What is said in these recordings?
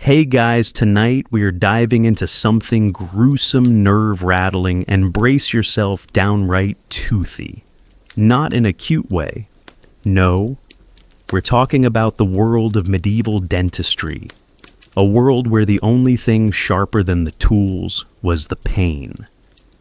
Hey guys, tonight we are diving into something gruesome, nerve-rattling, and brace yourself, downright toothy. Not in a cute way. No, we're talking about the world of medieval dentistry. A world where the only thing sharper than the tools was the pain.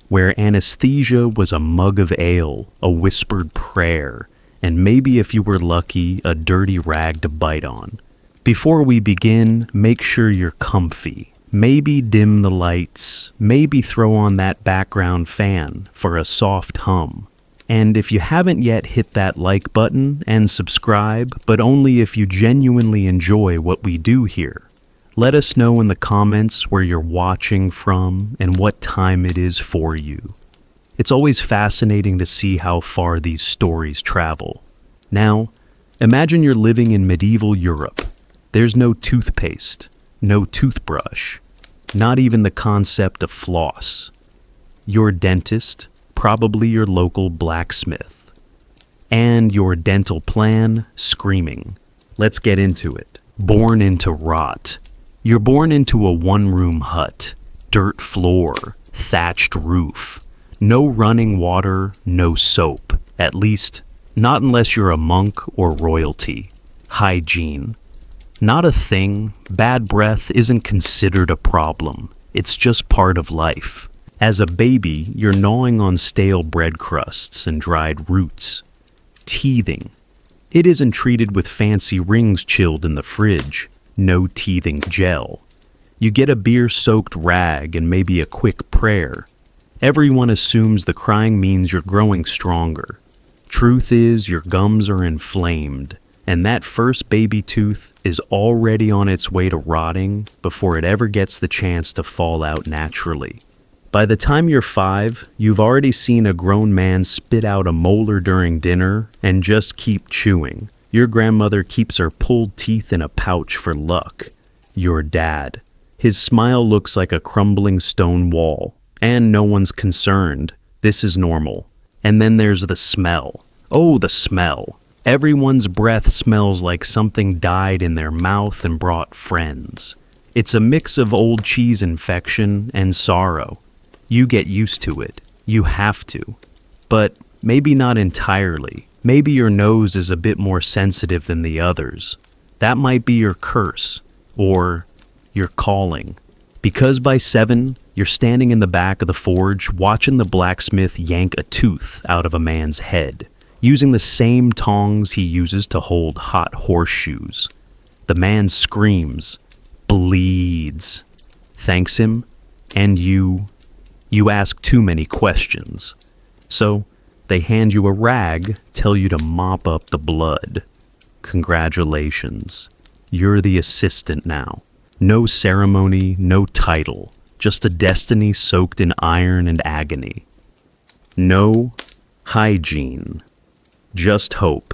Where anesthesia was a mug of ale, a whispered prayer, and maybe if you were lucky, a dirty rag to bite on. Before we begin, make sure you're comfy. Maybe dim the lights, maybe throw on that background fan for a soft hum. And if you haven't yet hit that like button and subscribe, but only if you genuinely enjoy what we do here. Let us know in the comments where you're watching from and what time it is for you. It's always fascinating to see how far these stories travel. Now, imagine you're living in medieval Europe. There's no toothpaste, no toothbrush, not even the concept of floss. Your dentist, probably your local blacksmith, and your dental plan screaming. Let's get into it. Born into rot. You're born into a one-room hut, dirt floor, thatched roof, no running water, no soap, at least not unless you're a monk or royalty. Hygiene. Not a thing. Bad breath isn't considered a problem. It's just part of life. As a baby, you're gnawing on stale bread crusts and dried roots. Teething. It isn't treated with fancy rings chilled in the fridge. No teething gel. You get a beer-soaked rag and maybe a quick prayer. Everyone assumes the crying means you're growing stronger. Truth is, your gums are inflamed, and that first baby tooth is already on its way to rotting before it ever gets the chance to fall out naturally. By the time you're 5, you've already seen a grown man spit out a molar during dinner and just keep chewing. Your grandmother keeps her pulled teeth in a pouch for luck. Your dad. His smile looks like a crumbling stone wall, and no one's concerned. This is normal. And then there's the smell. Oh, the smell. Everyone's breath smells like something died in their mouth and brought friends. It's a mix of old cheese infection and sorrow. You get used to it. You have to. But maybe not entirely. Maybe your nose is a bit more sensitive than the others. That might be your curse, or your calling. Because by 7, you're standing in the back of the forge watching the blacksmith yank a tooth out of a man's head, using the same tongs he uses to hold hot horseshoes. The man screams, bleeds, thanks him, and you ask too many questions. So they hand you a rag, tell you to mop up the blood. Congratulations. You're the assistant now. No ceremony, no title, just a destiny soaked in iron and agony. No hygiene. Just hope.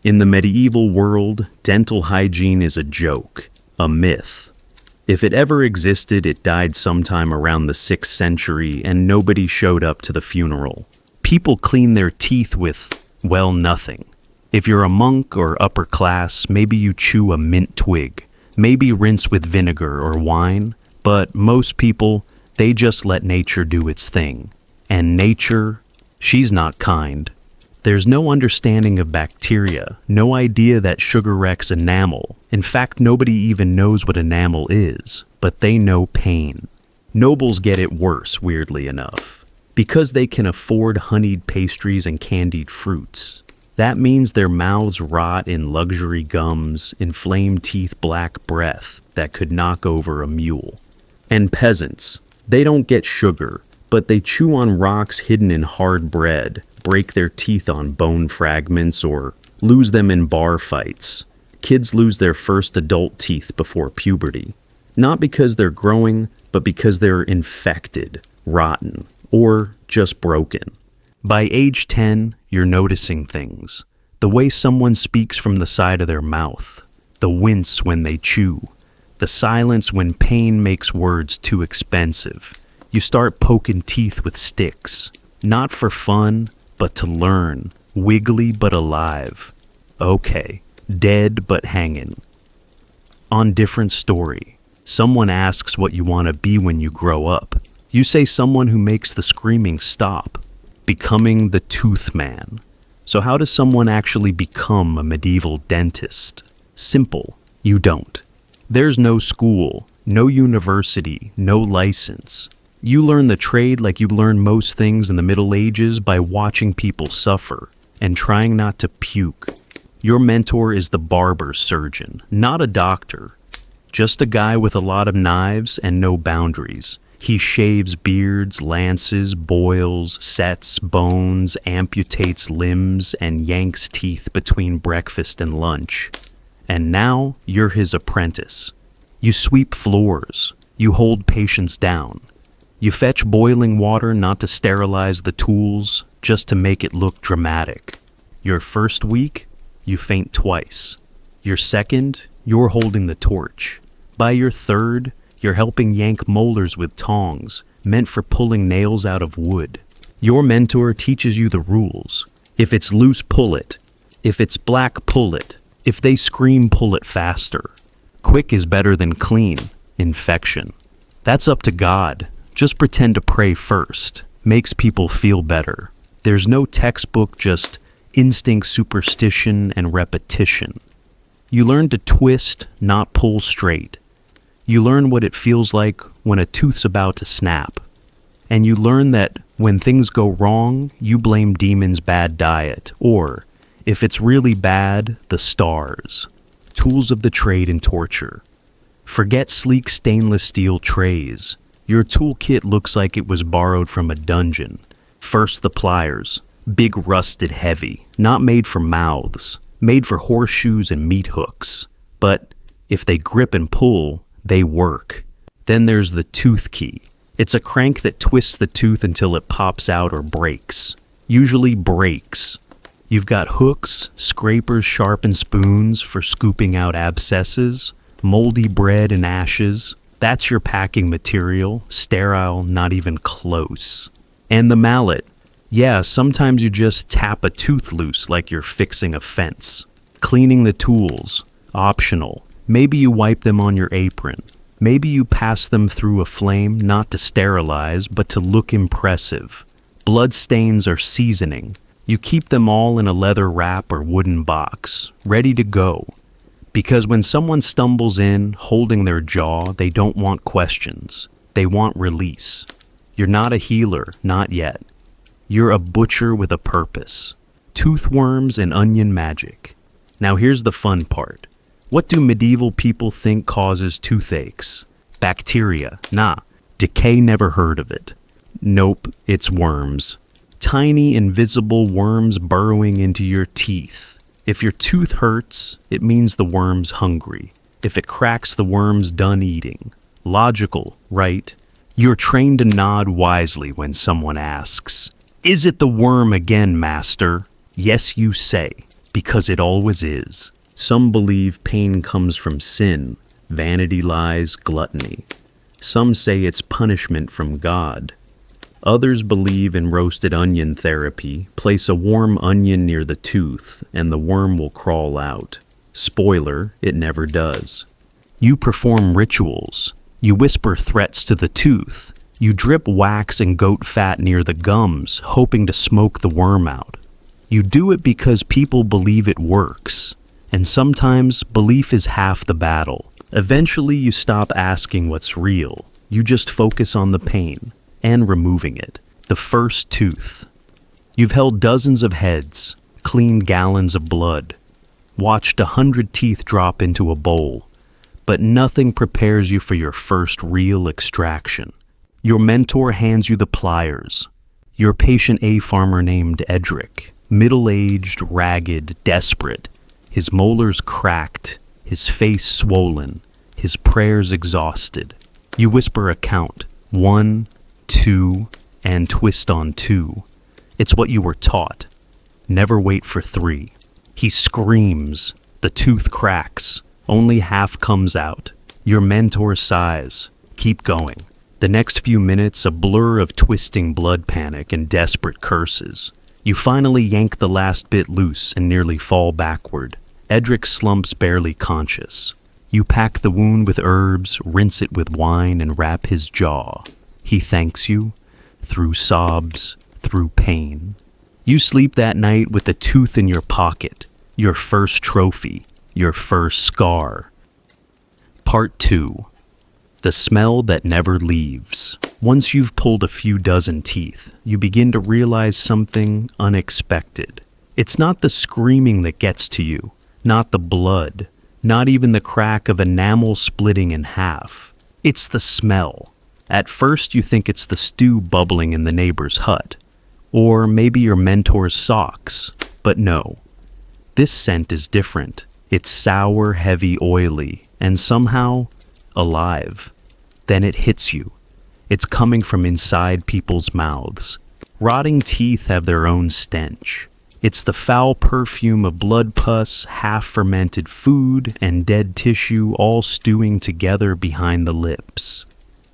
In the medieval world, dental hygiene is a joke, a myth. If it ever existed, it died sometime around the 6th century and nobody showed up to the funeral. People clean their teeth with, well, nothing. If you're a monk or upper class, maybe you chew a mint twig, maybe rinse with vinegar or wine, but most people, they just let nature do its thing. And nature, she's not kind. There's no understanding of bacteria, no idea that sugar wrecks enamel. In fact, nobody even knows what enamel is, but they know pain. Nobles get it worse, weirdly enough, because they can afford honeyed pastries and candied fruits. That means their mouths rot in luxury gums, inflamed teeth, black breath that could knock over a mule. And peasants, they don't get sugar, but they chew on rocks hidden in hard bread, break their teeth on bone fragments, or lose them in bar fights. Kids lose their first adult teeth before puberty. Not because they're growing, but because they're infected, rotten, or just broken. By age 10, you're noticing things. The way someone speaks from the side of their mouth, the wince when they chew, the silence when pain makes words too expensive. You start poking teeth with sticks, not for fun, but to learn, wiggly but alive. Okay, dead but hanging. On different story. Someone asks what you want to be when you grow up. You say someone who makes the screaming stop, becoming the tooth man. So how does someone actually become a medieval dentist? Simple, you don't. There's no school, no university, no license. You learn the trade like you learn most things in the Middle Ages by watching people suffer and trying not to puke. Your mentor is the barber-surgeon, not a doctor. Just a guy with a lot of knives and no boundaries. He shaves beards, lances, boils, sets bones, amputates limbs, and yanks teeth between breakfast and lunch. And now you're his apprentice. You sweep floors. You hold patients down. You fetch boiling water not to sterilize the tools, just to make it look dramatic. Your first week, you faint twice. Your second, you're holding the torch. By your third, you're helping yank molars with tongs, meant for pulling nails out of wood. Your mentor teaches you the rules. If it's loose, pull it. If it's black, pull it. If they scream, pull it faster. Quick is better than clean. Infection. That's up to God. Just pretend to pray first. Makes people feel better. There's no textbook, just instinct, superstition, and repetition. You learn to twist, not pull straight. You learn what it feels like when a tooth's about to snap. And you learn that when things go wrong, you blame demons' bad diet, or, if it's really bad, the stars. Tools of the trade in torture. Forget sleek stainless steel trays. Your toolkit looks like it was borrowed from a dungeon. First the pliers, big rusted heavy, not made for mouths, made for horseshoes and meat hooks. But if they grip and pull, they work. Then there's the tooth key. It's a crank that twists the tooth until it pops out or breaks. Usually breaks. You've got hooks, scrapers, sharpened spoons for scooping out abscesses, moldy bread and ashes. That's your packing material, sterile, not even close. And the mallet. Yeah, sometimes you just tap a tooth loose like you're fixing a fence. Cleaning the tools. Optional. Maybe you wipe them on your apron. Maybe you pass them through a flame not to sterilize, but to look impressive. Blood stains are seasoning. You keep them all in a leather wrap or wooden box, ready to go. Because when someone stumbles in, holding their jaw, they don't want questions. They want release. You're not a healer, not yet. You're a butcher with a purpose. Tooth worms and onion magic. Now here's the fun part. What do medieval people think causes toothaches? Bacteria. Nah. Decay, never heard of it. Nope, it's worms. Tiny, invisible worms burrowing into your teeth. If your tooth hurts, it means the worm's hungry. If it cracks, the worm's done eating. Logical, right? You're trained to nod wisely when someone asks, "Is it the worm again, master?" Yes, you say, because it always is. Some believe pain comes from sin, vanity, lies, gluttony. Some say it's punishment from God. Others believe in roasted onion therapy. Place a warm onion near the tooth, and the worm will crawl out. Spoiler, it never does. You perform rituals. You whisper threats to the tooth. You drip wax and goat fat near the gums, hoping to smoke the worm out. You do it because people believe it works. And sometimes belief is half the battle. Eventually you stop asking what's real. You just focus on the pain and removing it. The first tooth. You've held dozens of heads, cleaned gallons of blood, watched 100 teeth drop into a bowl, but nothing prepares you for your first real extraction. Your mentor hands you the pliers. Your patient, a farmer named Edric, middle-aged, ragged, desperate. His molars cracked, his face swollen, his prayers exhausted. You whisper a count, 1, 2, and twist on 2. It's what you were taught. Never wait for 3. He screams. The tooth cracks. Only half comes out. Your mentor sighs. Keep going. The next few minutes, a blur of twisting blood panic and desperate curses. You finally yank the last bit loose and nearly fall backward. Edric slumps, barely conscious. You pack the wound with herbs, rinse it with wine, and wrap his jaw. He thanks you, through sobs, through pain. You sleep that night with a tooth in your pocket, your first trophy, your first scar. Part 2. The smell that never leaves. Once you've pulled a few dozen teeth, you begin to realize something unexpected. It's not the screaming that gets to you, not the blood, not even the crack of enamel splitting in half. It's the smell. At first you think it's the stew bubbling in the neighbor's hut, or maybe your mentor's socks, but no. This scent is different. It's sour, heavy, oily, and somehow alive. Then it hits you. It's coming from inside people's mouths. Rotting teeth have their own stench. It's the foul perfume of blood pus, half-fermented food, and dead tissue all stewing together behind the lips.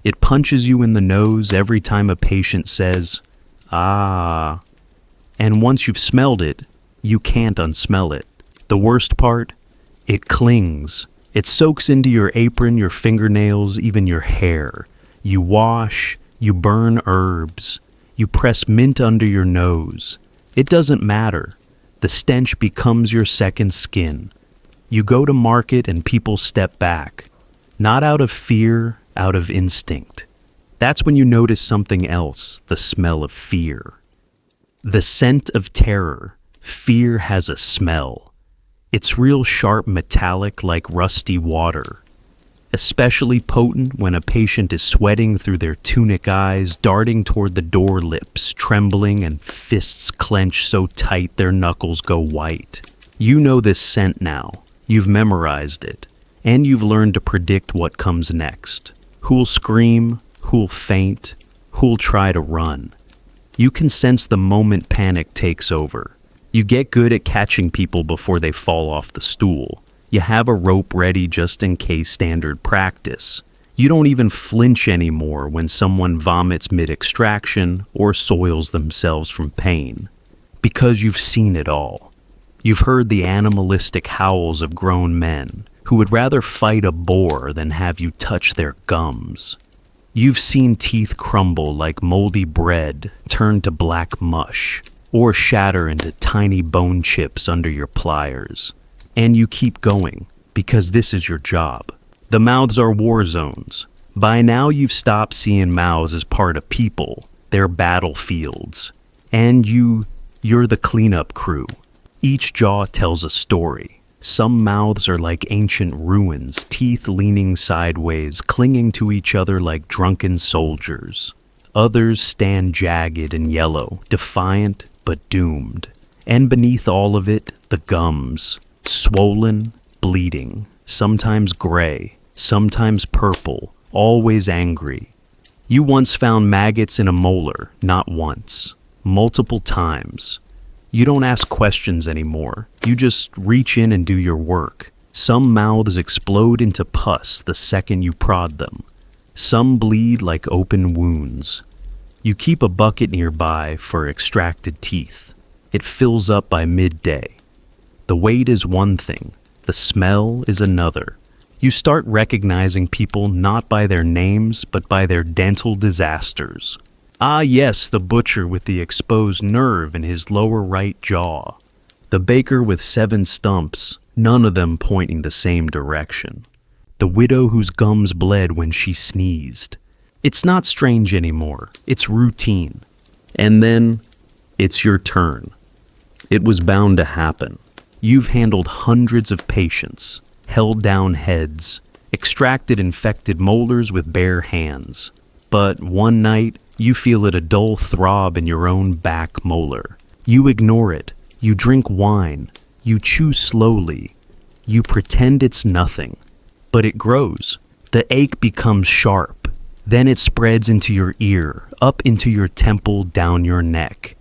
It punches you in the nose every time a patient says, "Ah." And once you've smelled it, you can't unsmell it. The worst part? It clings. It soaks into your apron, your fingernails, even your hair. You wash, you burn herbs, you press mint under your nose. It doesn't matter. The stench becomes your second skin. You go to market and people step back. Not out of fear, out of instinct. That's when you notice something else, the smell of fear. The scent of terror. Fear has a smell. It's real sharp metallic like rusty water. Especially potent when a patient is sweating through their tunic eyes, darting toward the door lips, trembling, and fists clench so tight their knuckles go white. You know this scent now. You've memorized it. And you've learned to predict what comes next. Who'll scream, who'll faint, who'll try to run. You can sense the moment panic takes over. You get good at catching people before they fall off the stool. You have a rope ready just in case, standard practice. You don't even flinch anymore when someone vomits mid-extraction or soils themselves from pain. Because you've seen it all. You've heard the animalistic howls of grown men who would rather fight a boar than have you touch their gums. You've seen teeth crumble like moldy bread turn to black mush, or shatter into tiny bone chips under your pliers. And you keep going, because this is your job. The mouths are war zones. By now you've stopped seeing mouths as part of people. They're battlefields. And you're the cleanup crew. Each jaw tells a story. Some mouths are like ancient ruins, teeth leaning sideways, clinging to each other like drunken soldiers. Others stand jagged and yellow, defiant but doomed. And beneath all of it, the gums. Swollen, bleeding, sometimes gray, sometimes purple, always angry. You once found maggots in a molar, not once, multiple times. You don't ask questions anymore. You just reach in and do your work. Some mouths explode into pus the second you prod them. Some bleed like open wounds. You keep a bucket nearby for extracted teeth. It fills up by midday. The weight is one thing, the smell is another. You start recognizing people not by their names, but by their dental disasters. Ah yes, the butcher with the exposed nerve in his lower right jaw. The baker with 7 stumps, none of them pointing the same direction. The widow whose gums bled when she sneezed. It's not strange anymore, it's routine. And then, it's your turn. It was bound to happen. You've handled hundreds of patients, held down heads, extracted infected molars with bare hands. But one night, you feel it a dull throb in your own back molar. You ignore it. You drink wine. You chew slowly. You pretend it's nothing. But it grows. The ache becomes sharp. Then it spreads into your ear, up into your temple, down your neck.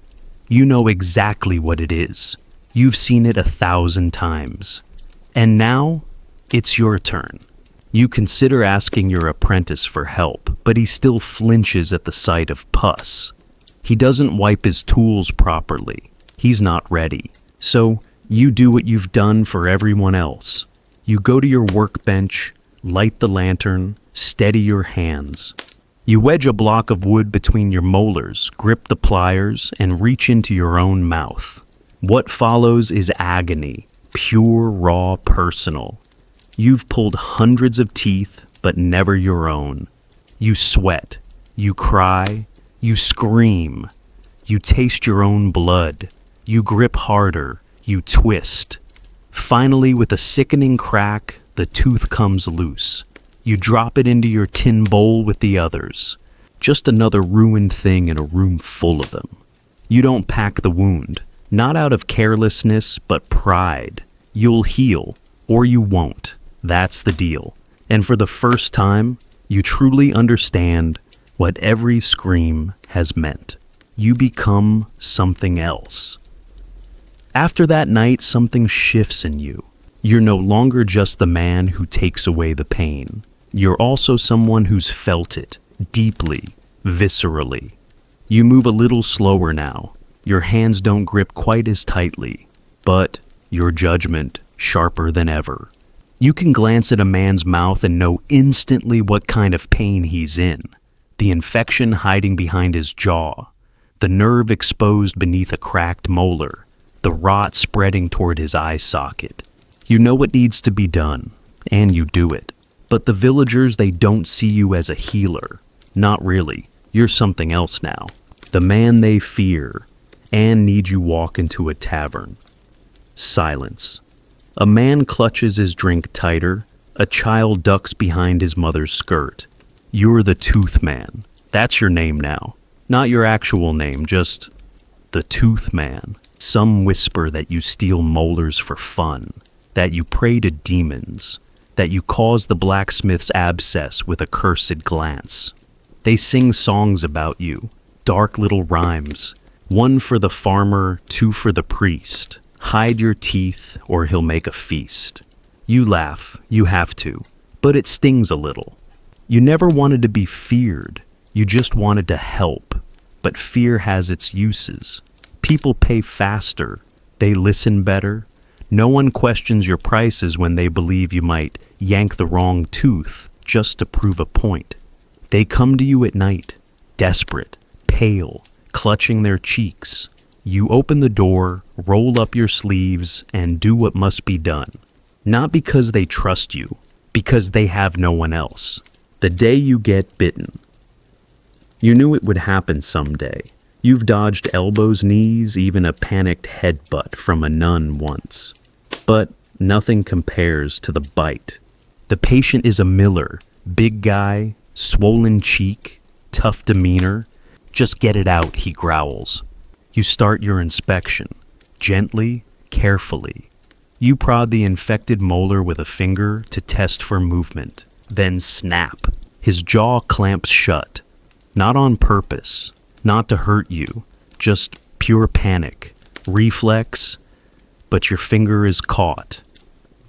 You know exactly what it is. You've seen it 1,000 times. And now, it's your turn. You consider asking your apprentice for help, but he still flinches at the sight of pus. He doesn't wipe his tools properly. He's not ready. So, you do what you've done for everyone else. You go to your workbench, light the lantern, steady your hands. You wedge a block of wood between your molars, grip the pliers, and reach into your own mouth. What follows is agony, pure, raw, personal. You've pulled hundreds of teeth, but never your own. You sweat, you cry, you scream. You taste your own blood. You grip harder, you twist. Finally, with a sickening crack, the tooth comes loose. You drop it into your tin bowl with the others. Just another ruined thing in a room full of them. You don't pack the wound, not out of carelessness, but pride. You'll heal, or you won't. That's the deal. And for the first time, you truly understand what every scream has meant. You become something else. After that night, something shifts in you. You're no longer just the man who takes away the pain. You're also someone who's felt it, deeply, viscerally. You move a little slower now. Your hands don't grip quite as tightly, but your judgment sharper than ever. You can glance at a man's mouth and know instantly what kind of pain he's in. The infection hiding behind his jaw, the nerve exposed beneath a cracked molar, the rot spreading toward his eye socket. You know what needs to be done, and you do it. But the villagers, they don't see you as a healer. Not really. You're something else now. The man they fear, and need you walk into a tavern. Silence. A man clutches his drink tighter. A child ducks behind his mother's skirt. You're the Tooth Man. That's your name now. Not your actual name, just the Tooth Man. Some whisper that you steal molars for fun, that you pray to demons, that you cause the blacksmith's abscess with a cursed glance. They sing songs about you, dark little rhymes, one for the farmer, two for the priest. Hide your teeth or he'll make a feast. You laugh, you have to, but it stings a little. You never wanted to be feared, you just wanted to help, but fear has its uses. People pay faster, they listen better. No one questions your prices when they believe you might yank the wrong tooth just to prove a point. They come to you at night, desperate, pale, clutching their cheeks. You open the door, roll up your sleeves, and do what must be done. Not because they trust you, because they have no one else. The day you get bitten. You knew it would happen someday. You've dodged elbows, knees, even a panicked headbutt from a nun once. But nothing compares to the bite. The patient is a miller, big guy, swollen cheek, tough demeanor. Just get it out, he growls. You start your inspection, gently, carefully. You prod the infected molar with a finger to test for movement. Then snap. His jaw clamps shut. Not on purpose, not to hurt you, just pure panic, reflex, but your finger is caught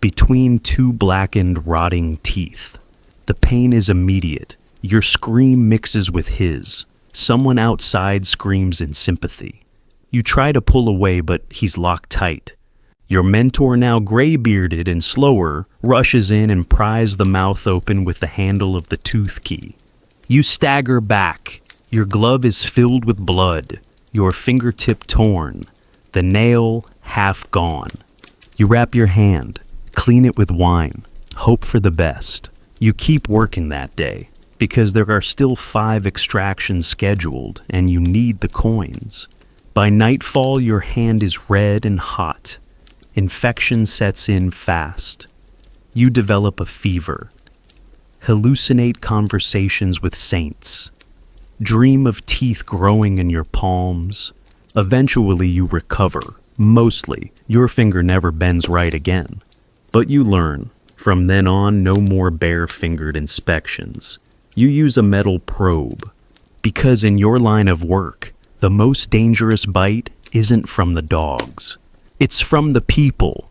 between two blackened, rotting teeth. The pain is immediate. Your scream mixes with his. Someone outside screams in sympathy. You try to pull away, but he's locked tight. Your mentor, now gray-bearded and slower, rushes in and pries the mouth open with the handle of the tooth key. You stagger back. Your glove is filled with blood, your fingertip torn, the nail half gone. You wrap your hand, clean it with wine, hope for the best. You keep working that day, because there are still 5 extractions scheduled and you need the coins. By nightfall, your hand is red and hot. Infection sets in fast. You develop a fever. Hallucinate conversations with saints. Dream of teeth growing in your palms. Eventually you recover. Mostly, your finger never bends right again. But you learn. From then on, no more bare-fingered inspections. You use a metal probe. Because in your line of work, the most dangerous bite isn't from the dogs. It's from the people.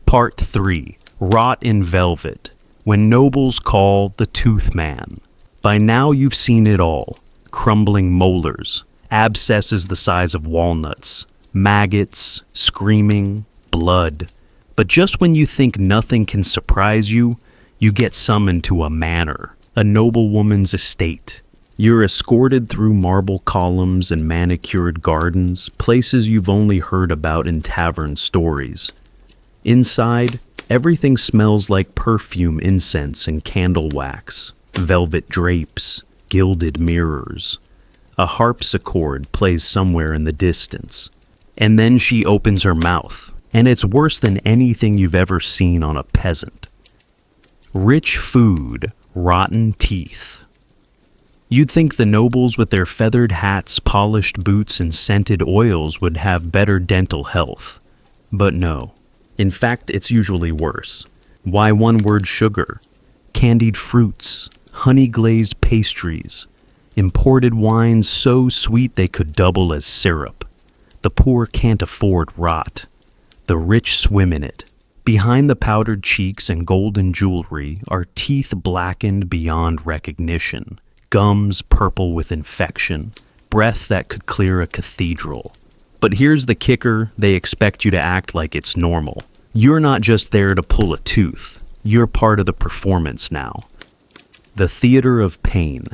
Part 3. Rot in Velvet. When nobles call the Tooth Man. By now you've seen it all. Crumbling molars, abscesses the size of walnuts, maggots, screaming, blood. But just when you think nothing can surprise you, you get summoned to a manor, a noblewoman's estate. You're escorted through marble columns and manicured gardens, places you've only heard about in tavern stories. Inside, everything smells like perfume, incense, and candle wax, velvet drapes, gilded mirrors. A harpsichord plays somewhere in the distance. And then she opens her mouth, and it's worse than anything you've ever seen on a peasant. Rich food, rotten teeth. You'd think the nobles with their feathered hats, polished boots, and scented oils would have better dental health. But no. In fact, it's usually worse. Why one word sugar? Candied fruits, honey-glazed pastries, imported wines so sweet they could double as syrup. The poor can't afford rot. The rich swim in it. Behind the powdered cheeks and golden jewelry are teeth blackened beyond recognition, gums purple with infection, breath that could clear a cathedral. But here's the kicker, they expect you to act like it's normal. You're not just there to pull a tooth. You're part of the performance now. The theater of pain.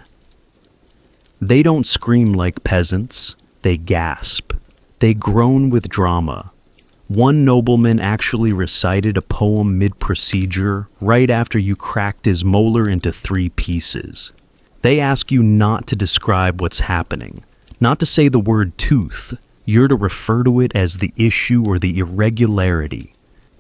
They don't scream like peasants. They gasp. They groan with drama. One nobleman actually recited a poem mid-procedure right after you cracked his molar into 3 pieces. They ask you not to describe what's happening, not to say the word tooth. You're to refer to it as the issue or the irregularity.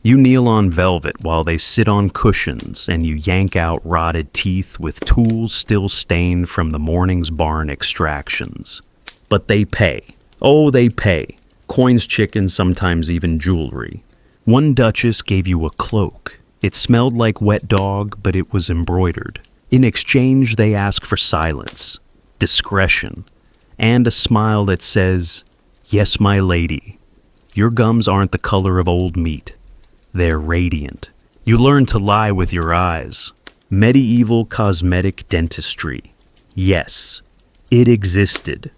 You kneel on velvet while they sit on cushions, and you yank out rotted teeth with tools still stained from the morning's barn extractions. But they pay. Oh, they pay. Coins, chickens, sometimes even jewelry. One duchess gave you a cloak. It smelled like wet dog, but it was embroidered. In exchange, they ask for silence, discretion, and a smile that says, "Yes, my lady." Your gums aren't the color of old meat. They're radiant. You learn to lie with your eyes. Medieval cosmetic dentistry. Yes, it existed.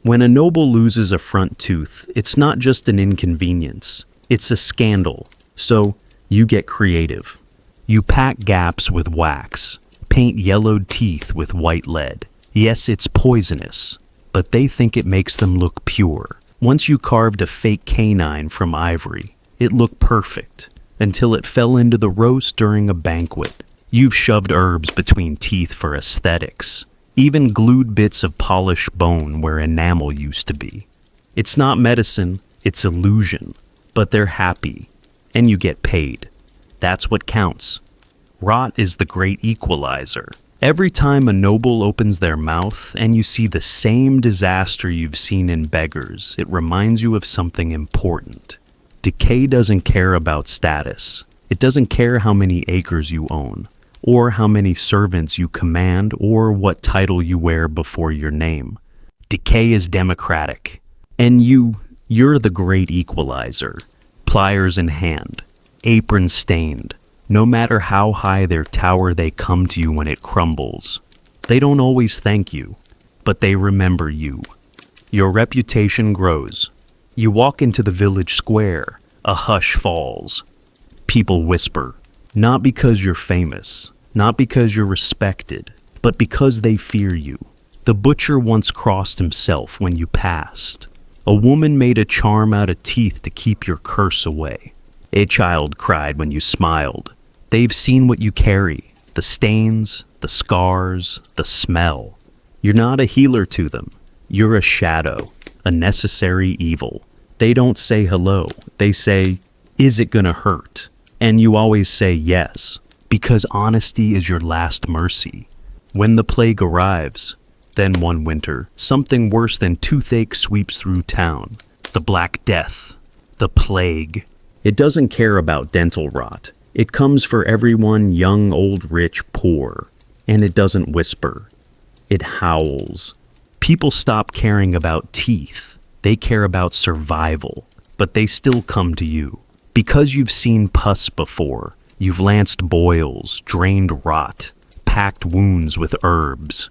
When a noble loses a front tooth, it's not just an inconvenience. It's a scandal. So, you get creative. You pack gaps with wax. Paint yellowed teeth with white lead. Yes, it's poisonous, but they think it makes them look pure. Once you carved a fake canine from ivory, it looked perfect, until it fell into the roast during a banquet. You've shoved herbs between teeth for aesthetics, even glued bits of polished bone where enamel used to be. It's not medicine, it's illusion, but they're happy, and you get paid. That's what counts. Rot is the great equalizer. Every time a noble opens their mouth and you see the same disaster you've seen in beggars, it reminds you of something important. Decay doesn't care about status. It doesn't care how many acres you own, or how many servants you command, or what title you wear before your name. Decay is democratic. And you're the great equalizer. Pliers in hand, apron stained. No matter how high their tower, they come to you when it crumbles. They don't always thank you, but they remember you. Your reputation grows. You walk into the village square, a hush falls. People whisper, not because you're famous, not because you're respected, but because they fear you. The butcher once crossed himself when you passed. A woman made a charm out of teeth to keep your curse away. A child cried when you smiled. They've seen what you carry, the stains, the scars, the smell. You're not a healer to them. You're a shadow, a necessary evil. They don't say hello. They say, "Is it gonna hurt?" And you always say yes, because honesty is your last mercy. When the plague arrives, then one winter, something worse than toothache sweeps through town. The Black Death, the plague. It doesn't care about dental rot. It comes for everyone, young, old, rich, poor. And it doesn't whisper. It howls. People stop caring about teeth. They care about survival. But they still come to you. Because you've seen pus before. You've lanced boils, drained rot, packed wounds with herbs.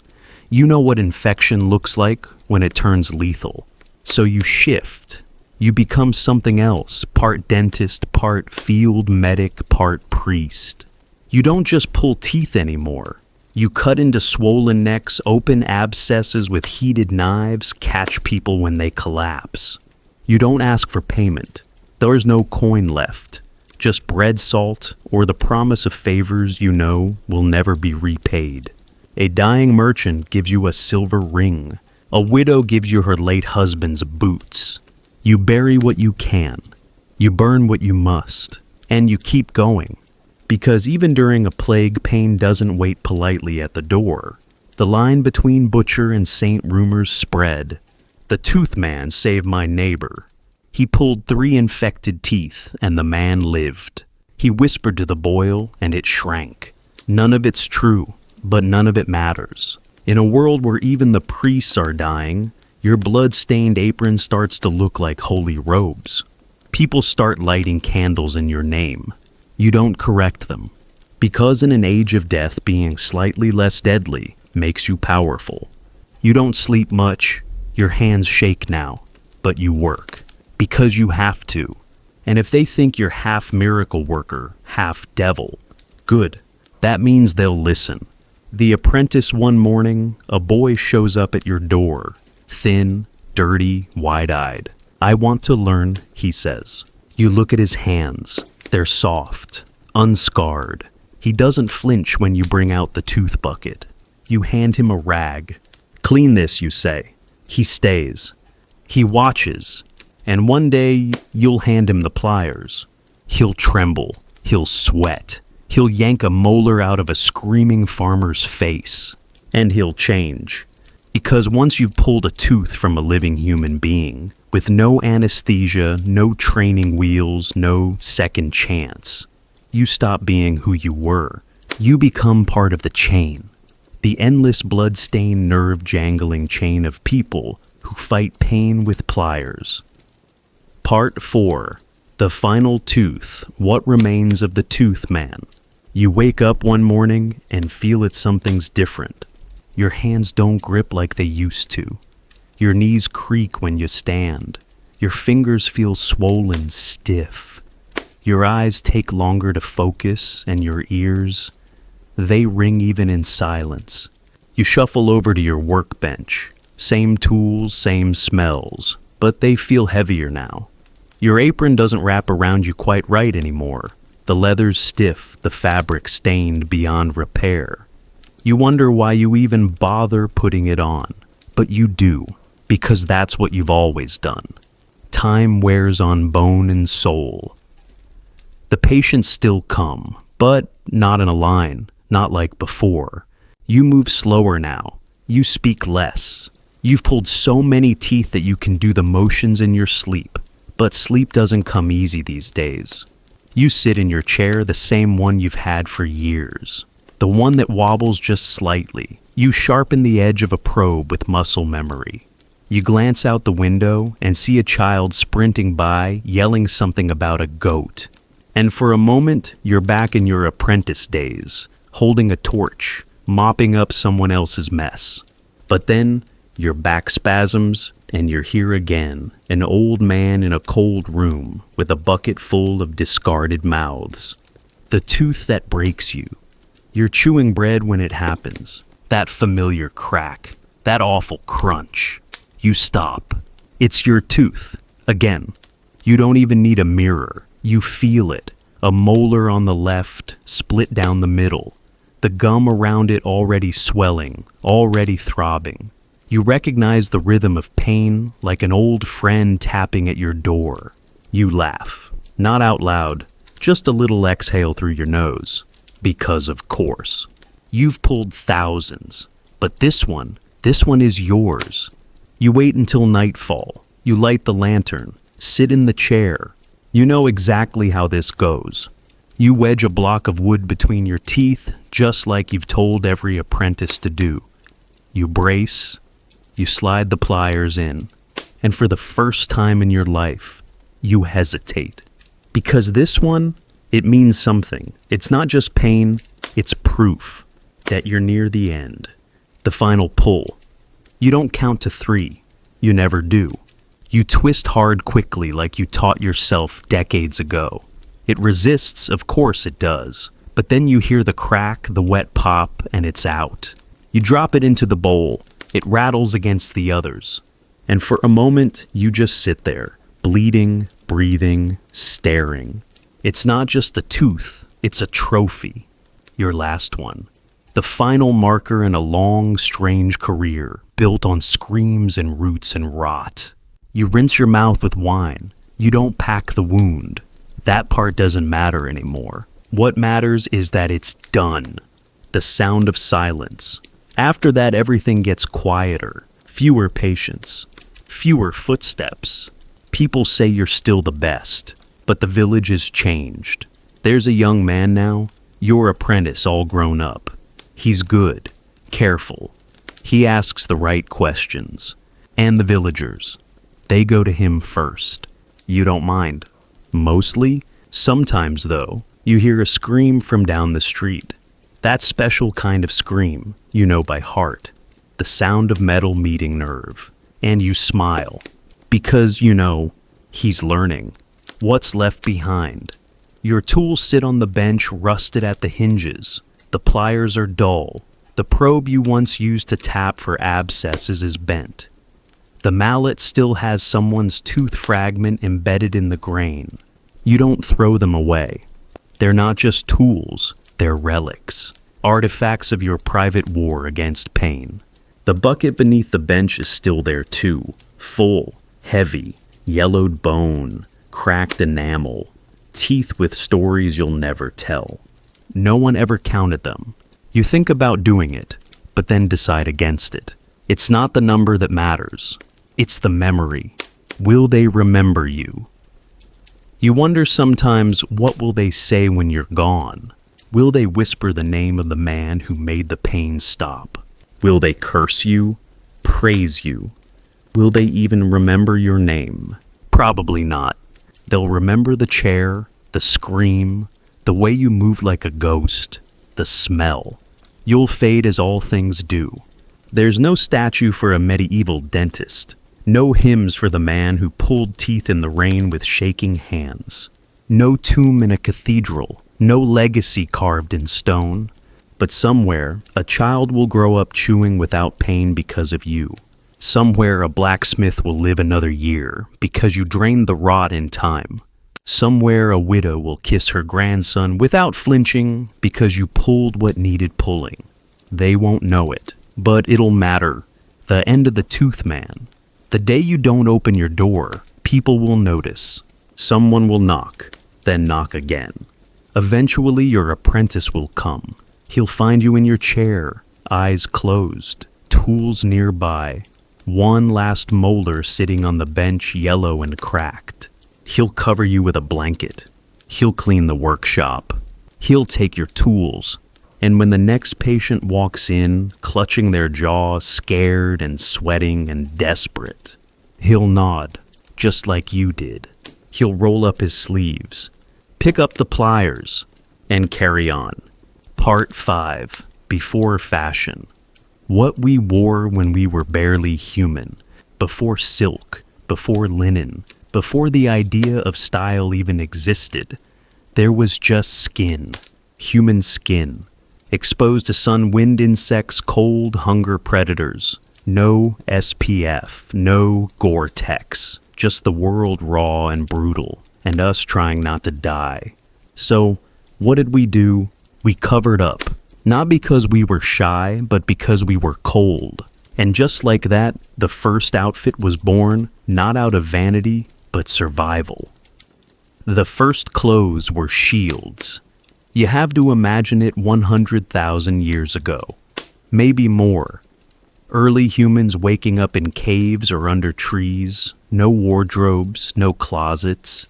You know what infection looks like when it turns lethal. So you shift. You become something else, part dentist, part field medic, part priest. You don't just pull teeth anymore. You cut into swollen necks, open abscesses with heated knives, catch people when they collapse. You don't ask for payment. There's no coin left. Just bread salt or the promise of favors you know will never be repaid. A dying merchant gives you a silver ring. A widow gives you her late husband's boots. You bury what you can. You burn what you must. And you keep going. Because even during a plague, pain doesn't wait politely at the door. The line between butcher and saint rumors spread. The tooth man saved my neighbor. He pulled 3 infected teeth, and the man lived. He whispered to the boil, and it shrank. None of it's true, but none of it matters. In a world where even the priests are dying, your blood-stained apron starts to look like holy robes. People start lighting candles in your name. You don't correct them. Because in an age of death, being slightly less deadly makes you powerful. You don't sleep much. Your hands shake now, but you work. Because you have to. And if they think you're half miracle worker, half devil, good. That means they'll listen. The apprentice one morning, a boy shows up at your door. Thin, dirty, wide-eyed. I want to learn, he says. You look at his hands. They're soft, unscarred. He doesn't flinch when you bring out the tooth bucket. You hand him a rag. Clean this, you say. He stays. He watches. And one day, you'll hand him the pliers. He'll tremble. He'll sweat. He'll yank a molar out of a screaming farmer's face. And he'll change. Because once you've pulled a tooth from a living human being, with no anesthesia, no training wheels, no second chance, you stop being who you were. You become part of the chain. The endless blood-stained, nerve-jangling chain of people who fight pain with pliers. Part 4. The Final Tooth. What Remains of the Tooth Man. You wake up one morning and feel that something's different. Your hands don't grip like they used to. Your knees creak when you stand. Your fingers feel swollen, stiff. Your eyes take longer to focus, and your ears, they ring even in silence. You shuffle over to your workbench. Same tools, same smells, but they feel heavier now. Your apron doesn't wrap around you quite right anymore. The leather's stiff, the fabric stained beyond repair. You wonder why you even bother putting it on. But you do, because that's what you've always done. Time wears on bone and soul. The patients still come, but not in a line, not like before. You move slower now. You speak less. You've pulled so many teeth that you can do the motions in your sleep. But sleep doesn't come easy these days. You sit in your chair, the same one you've had for years. The one that wobbles just slightly. You sharpen the edge of a probe with muscle memory. You glance out the window and see a child sprinting by, yelling something about a goat. And for a moment, you're back in your apprentice days, holding a torch, mopping up someone else's mess. But then, your back spasms, and you're here again, an old man in a cold room with a bucket full of discarded mouths. The tooth that breaks you. You're chewing bread when it happens. That familiar crack. That awful crunch. You stop. It's your tooth. Again. You don't even need a mirror. You feel it. A molar on the left, split down the middle. The gum around it already swelling, already throbbing. You recognize the rhythm of pain like an old friend tapping at your door. You laugh. Not out loud, just a little exhale through your nose. Because of course. You've pulled thousands. But this one is yours. You wait until nightfall. You light the lantern. Sit in the chair. You know exactly how this goes. You wedge a block of wood between your teeth, just like you've told every apprentice to do. You brace. You slide the pliers in. And for the first time in your life, you hesitate. Because this one, it means something. It's not just pain, it's proof that you're near the end. The final pull. You don't count to 3. You never do. You twist hard quickly like you taught yourself decades ago. It resists, of course it does, but then you hear the crack, the wet pop, and it's out. You drop it into the bowl. It rattles against the others. And for a moment, you just sit there, bleeding, breathing, staring. It's not just a tooth, it's a trophy. Your last one. The final marker in a long, strange career, built on screams and roots and rot. You rinse your mouth with wine. You don't pack the wound. That part doesn't matter anymore. What matters is that it's done. The sound of silence. After that, everything gets quieter. Fewer patients. Fewer footsteps. People say you're still the best, but the village has changed. There's a young man now, your apprentice all grown up. He's good, careful. He asks the right questions. And the villagers, they go to him first. You don't mind. Mostly. Sometimes, though, you hear a scream from down the street. That special kind of scream, you know by heart. The sound of metal meeting nerve. And you smile. Because, you know, he's learning. What's left behind? Your tools sit on the bench, rusted at the hinges. The pliers are dull. The probe you once used to tap for abscesses is bent. The mallet still has someone's tooth fragment embedded in the grain. You don't throw them away. They're not just tools, they're relics. Artifacts of your private war against pain. The bucket beneath the bench is still there too. Full, heavy, yellowed bone, cracked enamel. Teeth with stories you'll never tell. No one ever counted them. You think about doing it, but then decide against it. It's not the number that matters. It's the memory. Will they remember you? You wonder sometimes, what will they say when you're gone? Will they whisper the name of the man who made the pain stop? Will they curse you? Praise you? Will they even remember your name? Probably not. They'll remember the chair, the scream, the way you moved like a ghost, the smell. You'll fade as all things do. There's no statue for a medieval dentist. No hymns for the man who pulled teeth in the rain with shaking hands. No tomb in a cathedral. No legacy carved in stone. But somewhere, a child will grow up chewing without pain because of you. Somewhere, a blacksmith will live another year because you drained the rot in time. Somewhere, a widow will kiss her grandson without flinching because you pulled what needed pulling. They won't know it, but it'll matter. The end of the tooth man. The day you don't open your door, people will notice. Someone will knock, then knock again. Eventually, your apprentice will come. He'll find you in your chair, eyes closed, tools nearby. One last molar sitting on the bench, yellow and cracked. He'll cover you with a blanket. He'll clean the workshop. He'll take your tools. And when the next patient walks in, clutching their jaw, scared and sweating and desperate, he'll nod, just like you did. He'll roll up his sleeves, pick up the pliers, and carry on. Part 5. Before fashion. What we wore when we were barely human, before silk, before linen, before the idea of style even existed. There was just skin, human skin, exposed to sun, wind, insects, cold, hunger, predators. No SPF, no Gore-Tex, just the world raw and brutal, and us trying not to die. So, what did we do? We covered up. Not because we were shy, but because we were cold. And just like that, the first outfit was born, not out of vanity, but survival. The first clothes were shields. You have to imagine it 100,000 years ago. Maybe more. Early humans waking up in caves or under trees, no wardrobes, no closets,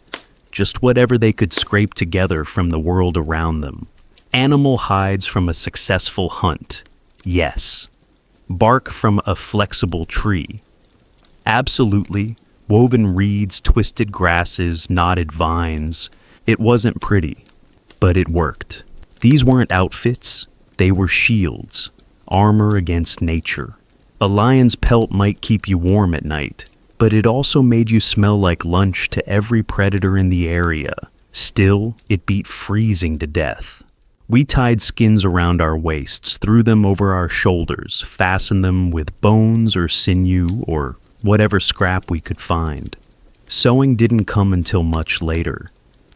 just whatever they could scrape together from the world around them. Animal hides from a successful hunt. Yes. Bark from a flexible tree. Absolutely. Woven reeds, twisted grasses, knotted vines. It wasn't pretty, but it worked. These weren't outfits. They were shields. Armor against nature. A lion's pelt might keep you warm at night, but it also made you smell like lunch to every predator in the area. Still, it beat freezing to death. We tied skins around our waists, threw them over our shoulders, fastened them with bones or sinew or whatever scrap we could find. Sewing didn't come until much later.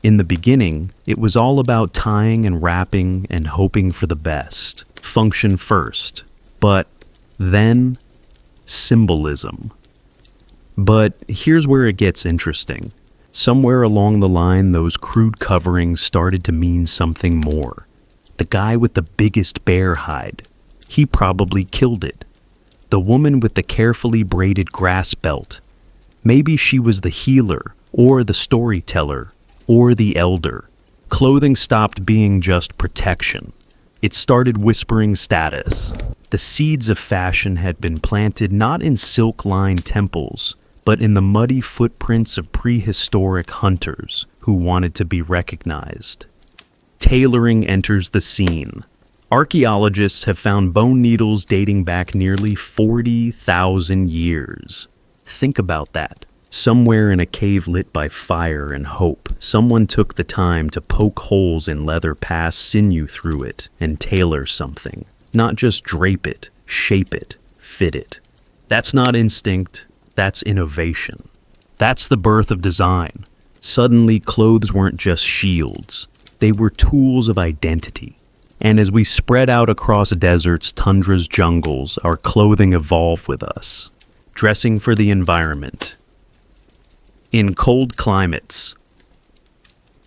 In the beginning, it was all about tying and wrapping and hoping for the best. Function first. But then, symbolism. But here's where it gets interesting. Somewhere along the line, those crude coverings started to mean something more. The guy with the biggest bear hide, he probably killed it. The woman with the carefully braided grass belt, maybe she was the healer, or the storyteller, or the elder. Clothing stopped being just protection. It started whispering status. The seeds of fashion had been planted not in silk-lined temples, but in the muddy footprints of prehistoric hunters who wanted to be recognized. Tailoring enters the scene. Archaeologists have found bone needles dating back nearly 40,000 years. Think about that. Somewhere in a cave lit by fire and hope, someone took the time to poke holes in leather, pass sinew through it, and tailor something. Not just drape it, shape it, fit it. That's not instinct, that's innovation. That's the birth of design. Suddenly, clothes weren't just shields. They were tools of identity. And as we spread out across deserts, tundras, jungles, our clothing evolved with us. Dressing for the environment. In cold climates,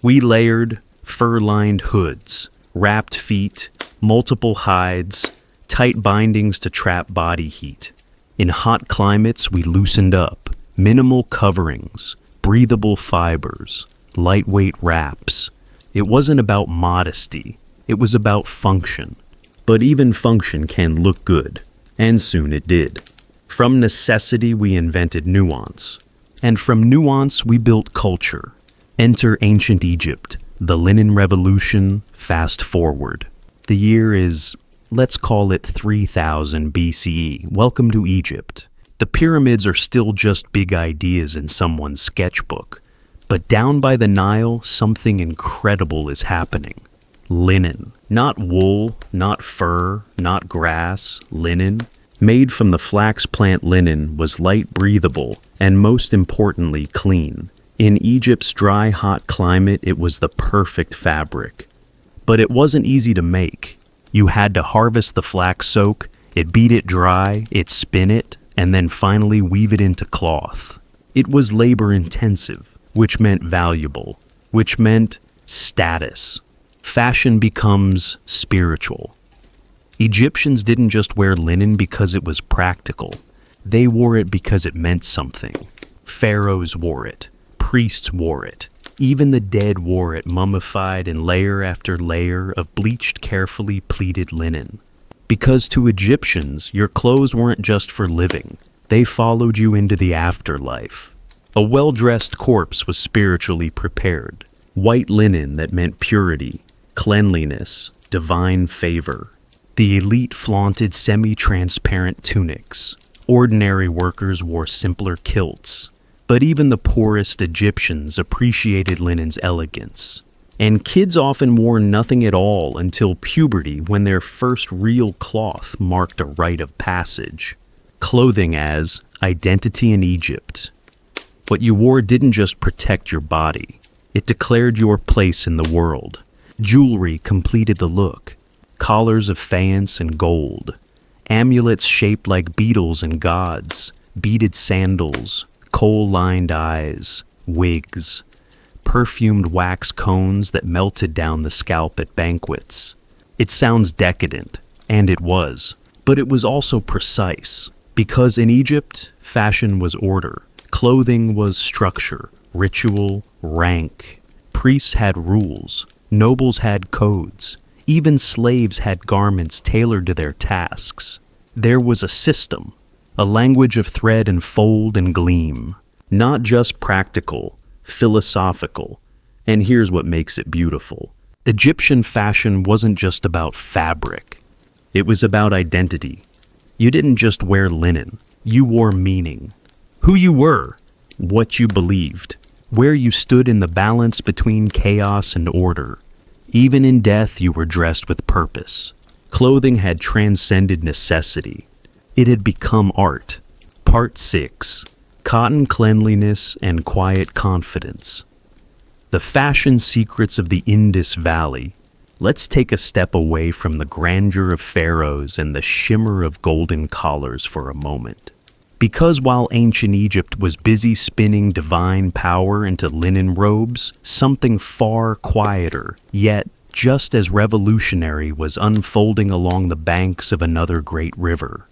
we layered fur-lined hoods, wrapped feet, multiple hides, tight bindings to trap body heat. In hot climates, we loosened up, minimal coverings, breathable fibers, lightweight wraps. It wasn't about modesty, it was about function. But even function can look good, and soon it did. From necessity, we invented nuance. And from nuance, we built culture. Enter ancient Egypt, the linen revolution, fast forward. The year is, let's call it 3000 BCE. Welcome to Egypt. The pyramids are still just big ideas in someone's sketchbook. But down by the Nile, something incredible is happening. Linen. Not wool, not fur, not grass, linen. Made from the flax plant, linen was light, breathable, and most importantly, clean. In Egypt's dry, hot climate, it was the perfect fabric. But it wasn't easy to make. You had to harvest the flax soak, beat it dry, spin it, and then finally weave it into cloth. It was labor-intensive, which meant valuable, which meant status. Fashion becomes spiritual. Egyptians didn't just wear linen because it was practical. They wore it because it meant something. Pharaohs wore it. Priests wore it. Even the dead wore it, mummified in layer after layer of bleached, carefully pleated linen. Because to Egyptians, your clothes weren't just for living. They followed you into the afterlife. A well-dressed corpse was spiritually prepared. White linen that meant purity, cleanliness, divine favor. The elite flaunted semi-transparent tunics. Ordinary workers wore simpler kilts. But even the poorest Egyptians appreciated linen's elegance. And kids often wore nothing at all until puberty, when their first real cloth marked a rite of passage. Clothing as identity in Egypt. What you wore didn't just protect your body. It declared your place in the world. Jewelry completed the look. Collars of faience and gold, amulets shaped like beetles and gods, beaded sandals, coal-lined eyes, wigs, perfumed wax cones that melted down the scalp at banquets. It sounds decadent, and it was, but it was also precise, because in Egypt, fashion was order, clothing was structure, ritual, rank. Priests had rules, nobles had codes. Even slaves had garments tailored to their tasks. There was a system, a language of thread and fold and gleam, not just practical, philosophical. And here's what makes it beautiful. Egyptian fashion wasn't just about fabric. It was about identity. You didn't just wear linen, you wore meaning. Who you were, what you believed, where you stood in the balance between chaos and order. Even in death, you were dressed with purpose. Clothing had transcended necessity. It had become art. Part 6. Cotton Cleanliness and Quiet Confidence. The fashion secrets of the Indus Valley. Let's take a step away from the grandeur of pharaohs and the shimmer of golden collars for a moment. Because while ancient Egypt was busy spinning divine power into linen robes, something far quieter, yet just as revolutionary, was unfolding along the banks of another great river.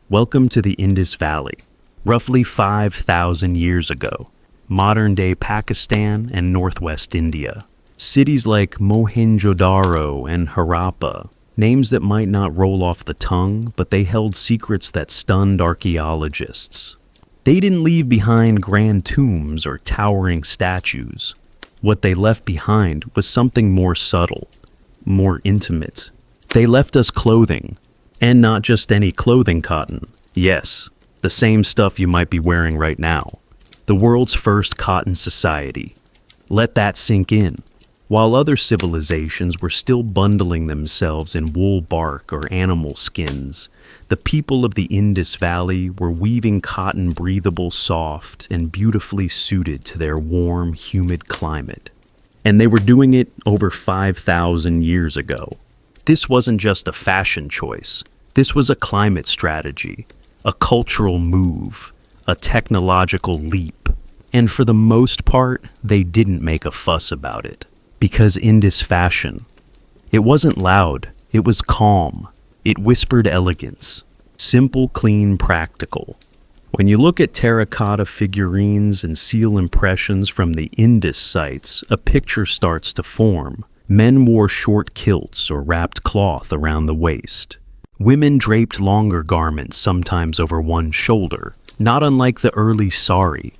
Welcome to the Indus Valley. Roughly 5,000 years ago, modern-day Pakistan and northwest India. Cities like Mohenjo-daro and Harappa, names that might not roll off the tongue, but they held secrets that stunned archaeologists. They didn't leave behind grand tombs or towering statues. What they left behind was something more subtle, more intimate. They left us clothing, and not just any clothing cotton. Yes, the same stuff you might be wearing right now. The world's first cotton society. Let that sink in. While other civilizations were still bundling themselves in wool bark or animal skins, the people of the Indus Valley were weaving cotton breathable, soft, and beautifully suited to their warm, humid climate. And they were doing it over 5,000 years ago. This wasn't just a fashion choice. This was a climate strategy, a cultural move, a technological leap. And for the most part, they didn't make a fuss about it. Because Indus fashion, it wasn't loud, it was calm. It whispered elegance. Simple, clean, practical. When you look at terracotta figurines and seal impressions from the Indus sites, a picture starts to form. Men wore short kilts or wrapped cloth around the waist. Women draped longer garments, sometimes over one shoulder, not unlike the early sari.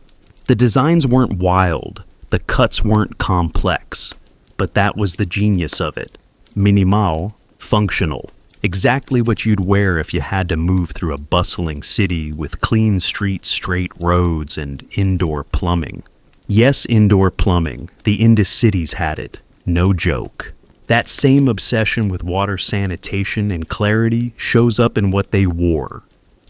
The designs weren't wild, the cuts weren't complex. But that was the genius of it. Minimal, functional. Exactly what you'd wear if you had to move through a bustling city with clean streets, straight roads, and indoor plumbing. Yes, indoor plumbing. The Indus cities had it. No joke. That same obsession with water sanitation and clarity shows up in what they wore.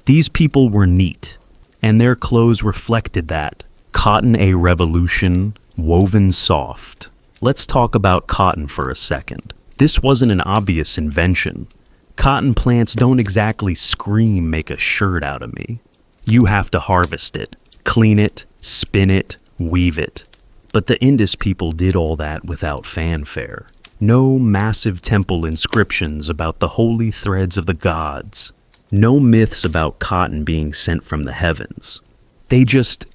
These people were neat, and their clothes reflected that. Cotton a revolution, woven soft. Let's talk about cotton for a second. This wasn't an obvious invention. Cotton plants don't exactly scream, "Make a shirt out of me." You have to harvest it, clean it, spin it, weave it. But the Indus people did all that without fanfare. No massive temple inscriptions about the holy threads of the gods. No myths about cotton being sent from the heavens. They just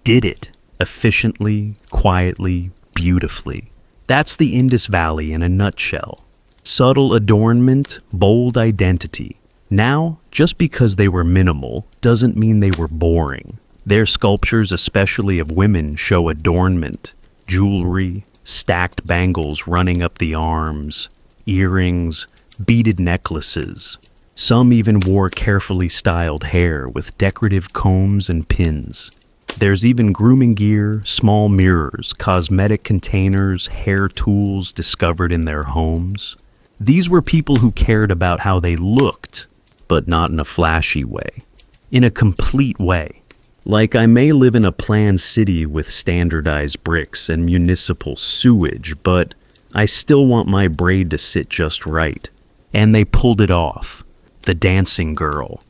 did it efficiently, quietly, beautifully. That's the Indus Valley in a nutshell. Subtle adornment, bold identity. Now, just because they were minimal doesn't mean they were boring. Their sculptures, especially of women, show adornment, jewelry, stacked bangles running up the arms, earrings, beaded necklaces. Some even wore carefully styled hair with decorative combs and pins. There's even grooming gear, small mirrors, cosmetic containers, hair tools discovered in their homes. These were people who cared about how they looked, but not in a flashy way. In a complete way. Like, I may live in a planned city with standardized bricks and municipal sewage, but I still want my braid to sit just right. And they pulled it off. The dancing girl.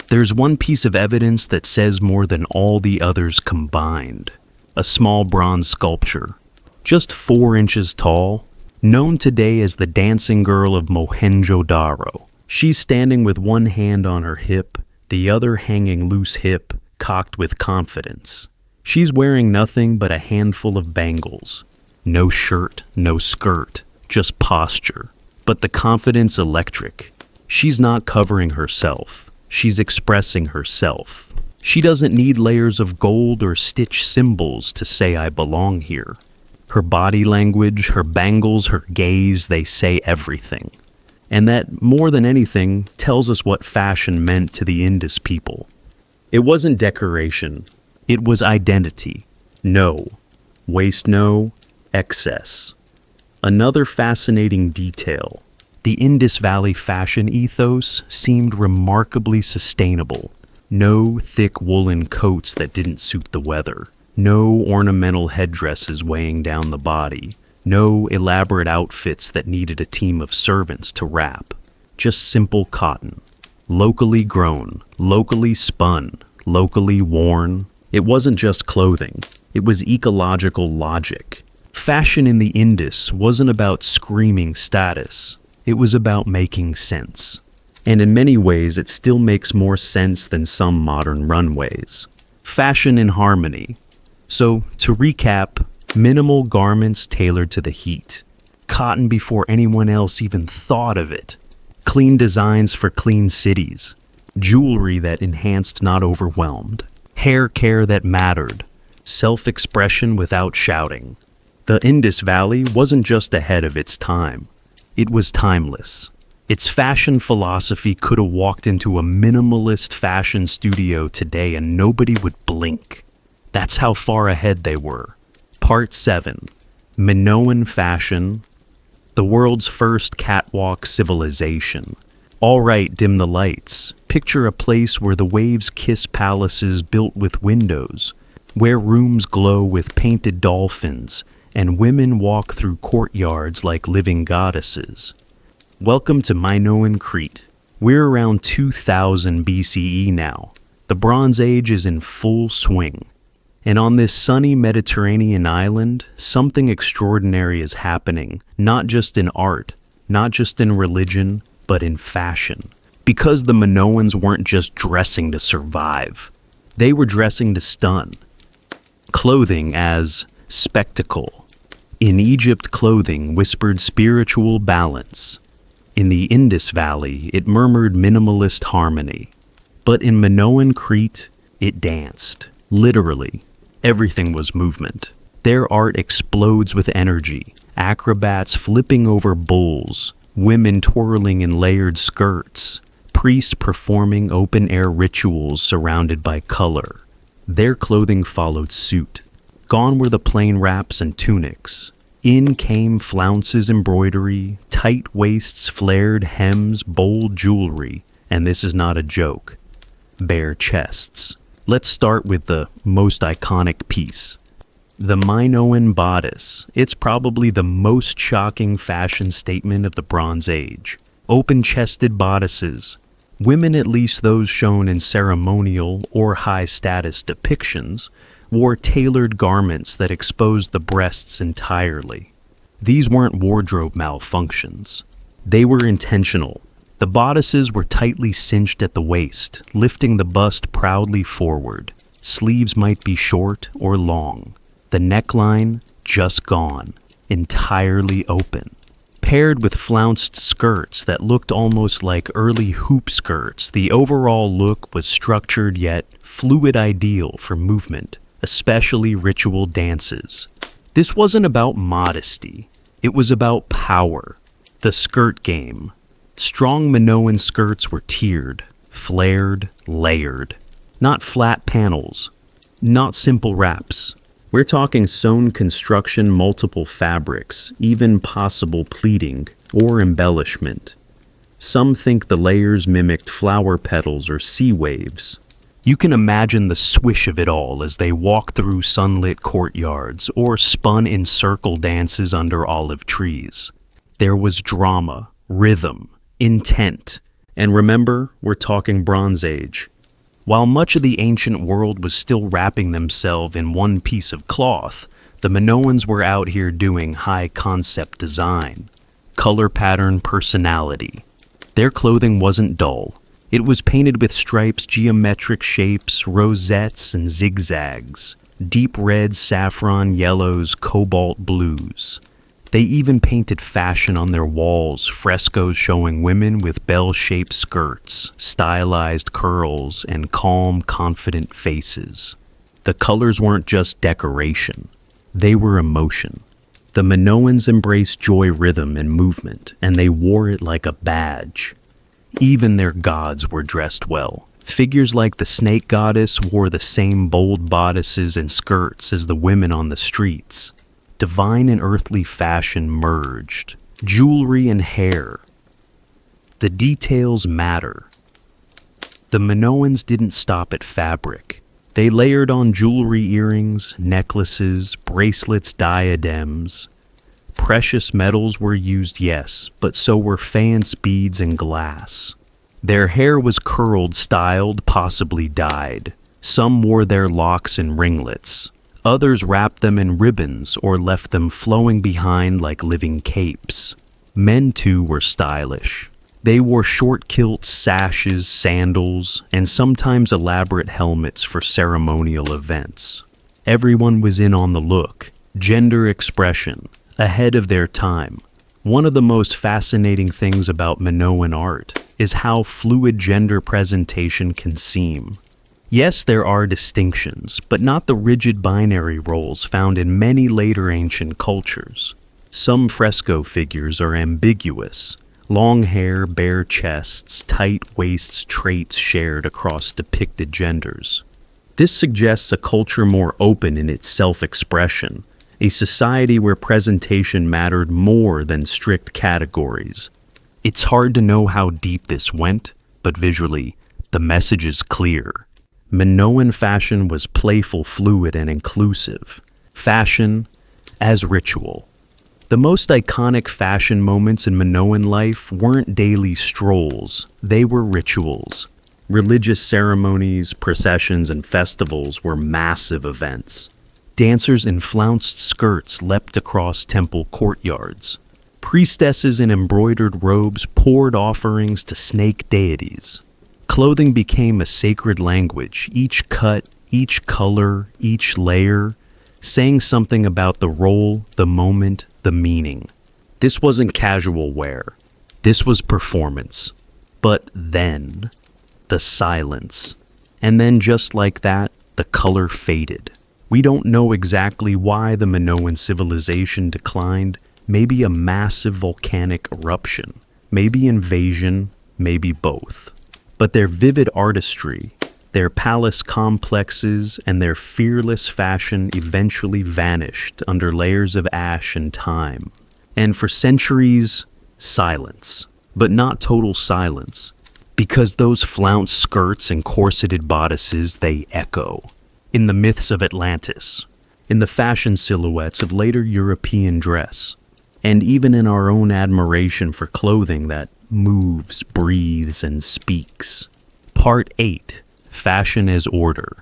There's one piece of evidence that says more than all the others combined. A small bronze sculpture, just 4 inches tall, known today as the dancing girl of Mohenjo-daro. She's standing with one hand on her hip, the other hanging loose hip, cocked with confidence. She's wearing nothing but a handful of bangles. No shirt, no skirt, just posture. But the confidence electric. She's not covering herself. She's expressing herself. She doesn't need layers of gold or stitched symbols to say I belong here. Her body language, her bangles, her gaze, they say everything. And that, more than anything, tells us what fashion meant to the Indus people. It wasn't decoration. It was identity. No. Waste no. Excess. Another fascinating detail. The Indus Valley fashion ethos seemed remarkably sustainable. No thick woolen coats that didn't suit the weather. No ornamental headdresses weighing down the body. No elaborate outfits that needed a team of servants to wrap. Just simple cotton. Locally grown, locally spun, locally worn. It wasn't just clothing. It was ecological logic. Fashion in the Indus wasn't about screaming status. It was about making sense. And in many ways, it still makes more sense than some modern runways. Fashion in harmony. So, to recap, minimal garments tailored to the heat. Cotton before anyone else even thought of it. Clean designs for clean cities. Jewelry that enhanced, not overwhelmed. Hair care that mattered. Self-expression without shouting. The Indus Valley wasn't just ahead of its time. It was timeless. Its fashion philosophy could have walked into a minimalist fashion studio today and nobody would blink. That's how far ahead they were. Part 7. Minoan Fashion. The world's first catwalk civilization. All right, dim the lights. Picture a place where the waves kiss palaces built with windows, where rooms glow with painted dolphins, and women walk through courtyards like living goddesses. Welcome to Minoan Crete. We're around 2000 BCE now. The Bronze Age is in full swing. And on this sunny Mediterranean island, something extraordinary is happening, not just in art, not just in religion, but in fashion. Because the Minoans weren't just dressing to survive. They were dressing to stun. Clothing as spectacle. In Egypt, clothing whispered spiritual balance. In the Indus Valley, it murmured minimalist harmony. But in Minoan Crete, it danced. Literally. Everything was movement. Their art explodes with energy. Acrobats flipping over bulls, women twirling in layered skirts, priests performing open-air rituals surrounded by color. Their clothing followed suit. Gone were the plain wraps and tunics. In came flounces embroidery, tight waists, flared hems, bold jewelry, and this is not a joke. Bare chests. Let's start with the most iconic piece. The Minoan bodice. It's probably the most shocking fashion statement of the Bronze Age. Open-chested bodices. Women, at least those shown in ceremonial or high-status depictions, wore tailored garments that exposed the breasts entirely. These weren't wardrobe malfunctions. They were intentional. The bodices were tightly cinched at the waist, lifting the bust proudly forward. Sleeves might be short or long. The neckline, just gone, entirely open. Paired with flounced skirts that looked almost like early hoop skirts, the overall look was structured yet fluid, ideal for movement, especially ritual dances. This wasn't about modesty. It was about power. The skirt game. Strong Minoan skirts were tiered, flared, layered. Not flat panels. Not simple wraps. We're talking sewn construction, multiple fabrics, even possible pleating or embellishment. Some think the layers mimicked flower petals or sea waves. You can imagine the swish of it all as they walked through sunlit courtyards or spun in circle dances under olive trees. There was drama, rhythm, intent. And remember, we're talking Bronze Age. While much of the ancient world was still wrapping themselves in one piece of cloth, the Minoans were out here doing high-concept design, color pattern, personality. Their clothing wasn't dull. It was painted with stripes, geometric shapes, rosettes, and zigzags, deep reds, saffron yellows, cobalt blues. They even painted fashion on their walls, frescoes showing women with bell-shaped skirts, stylized curls, and calm, confident faces. The colors weren't just decoration. They were emotion. The Minoans embraced joy, rhythm, and movement, and they wore it like a badge. Even their gods were dressed well. Figures like the snake goddess wore the same bold bodices and skirts as the women on the streets. Divine and earthly fashion merged. Jewelry and hair. The details matter. The Minoans didn't stop at fabric. They layered on jewelry, earrings, necklaces, bracelets, diadems. Precious metals were used, yes, but so were faience beads and glass. Their hair was curled, styled, possibly dyed. Some wore their locks in ringlets. Others wrapped them in ribbons or left them flowing behind like living capes. Men, too, were stylish. They wore short kilts, sashes, sandals, and sometimes elaborate helmets for ceremonial events. Everyone was in on the look. Gender expression, ahead of their time. One of the most fascinating things about Minoan art is how fluid gender presentation can seem. Yes, there are distinctions, but not the rigid binary roles found in many later ancient cultures. Some fresco figures are ambiguous. Long hair, bare chests, tight waists, traits shared across depicted genders. This suggests a culture more open in its self-expression, a society where presentation mattered more than strict categories. It's hard to know how deep this went, but visually, the message is clear. Minoan fashion was playful, fluid, and inclusive. Fashion as ritual. The most iconic fashion moments in Minoan life weren't daily strolls, they were rituals. Religious ceremonies, processions, and festivals were massive events. Dancers in flounced skirts leapt across temple courtyards. Priestesses in embroidered robes poured offerings to snake deities. Clothing became a sacred language, each cut, each color, each layer, saying something about the role, the moment, the meaning. This wasn't casual wear. This was performance. But then, the silence. And then just like that, the color faded. We don't know exactly why the Minoan civilization declined. Maybe a massive volcanic eruption. Maybe invasion, maybe both. But their vivid artistry, their palace complexes, and their fearless fashion eventually vanished under layers of ash and time. And for centuries, silence. But not total silence. Because those flounced skirts and corseted bodices, they echo. In the myths of Atlantis, in the fashion silhouettes of later European dress, and even in our own admiration for clothing that moves, breathes, and speaks. Part 8. Fashion as Order.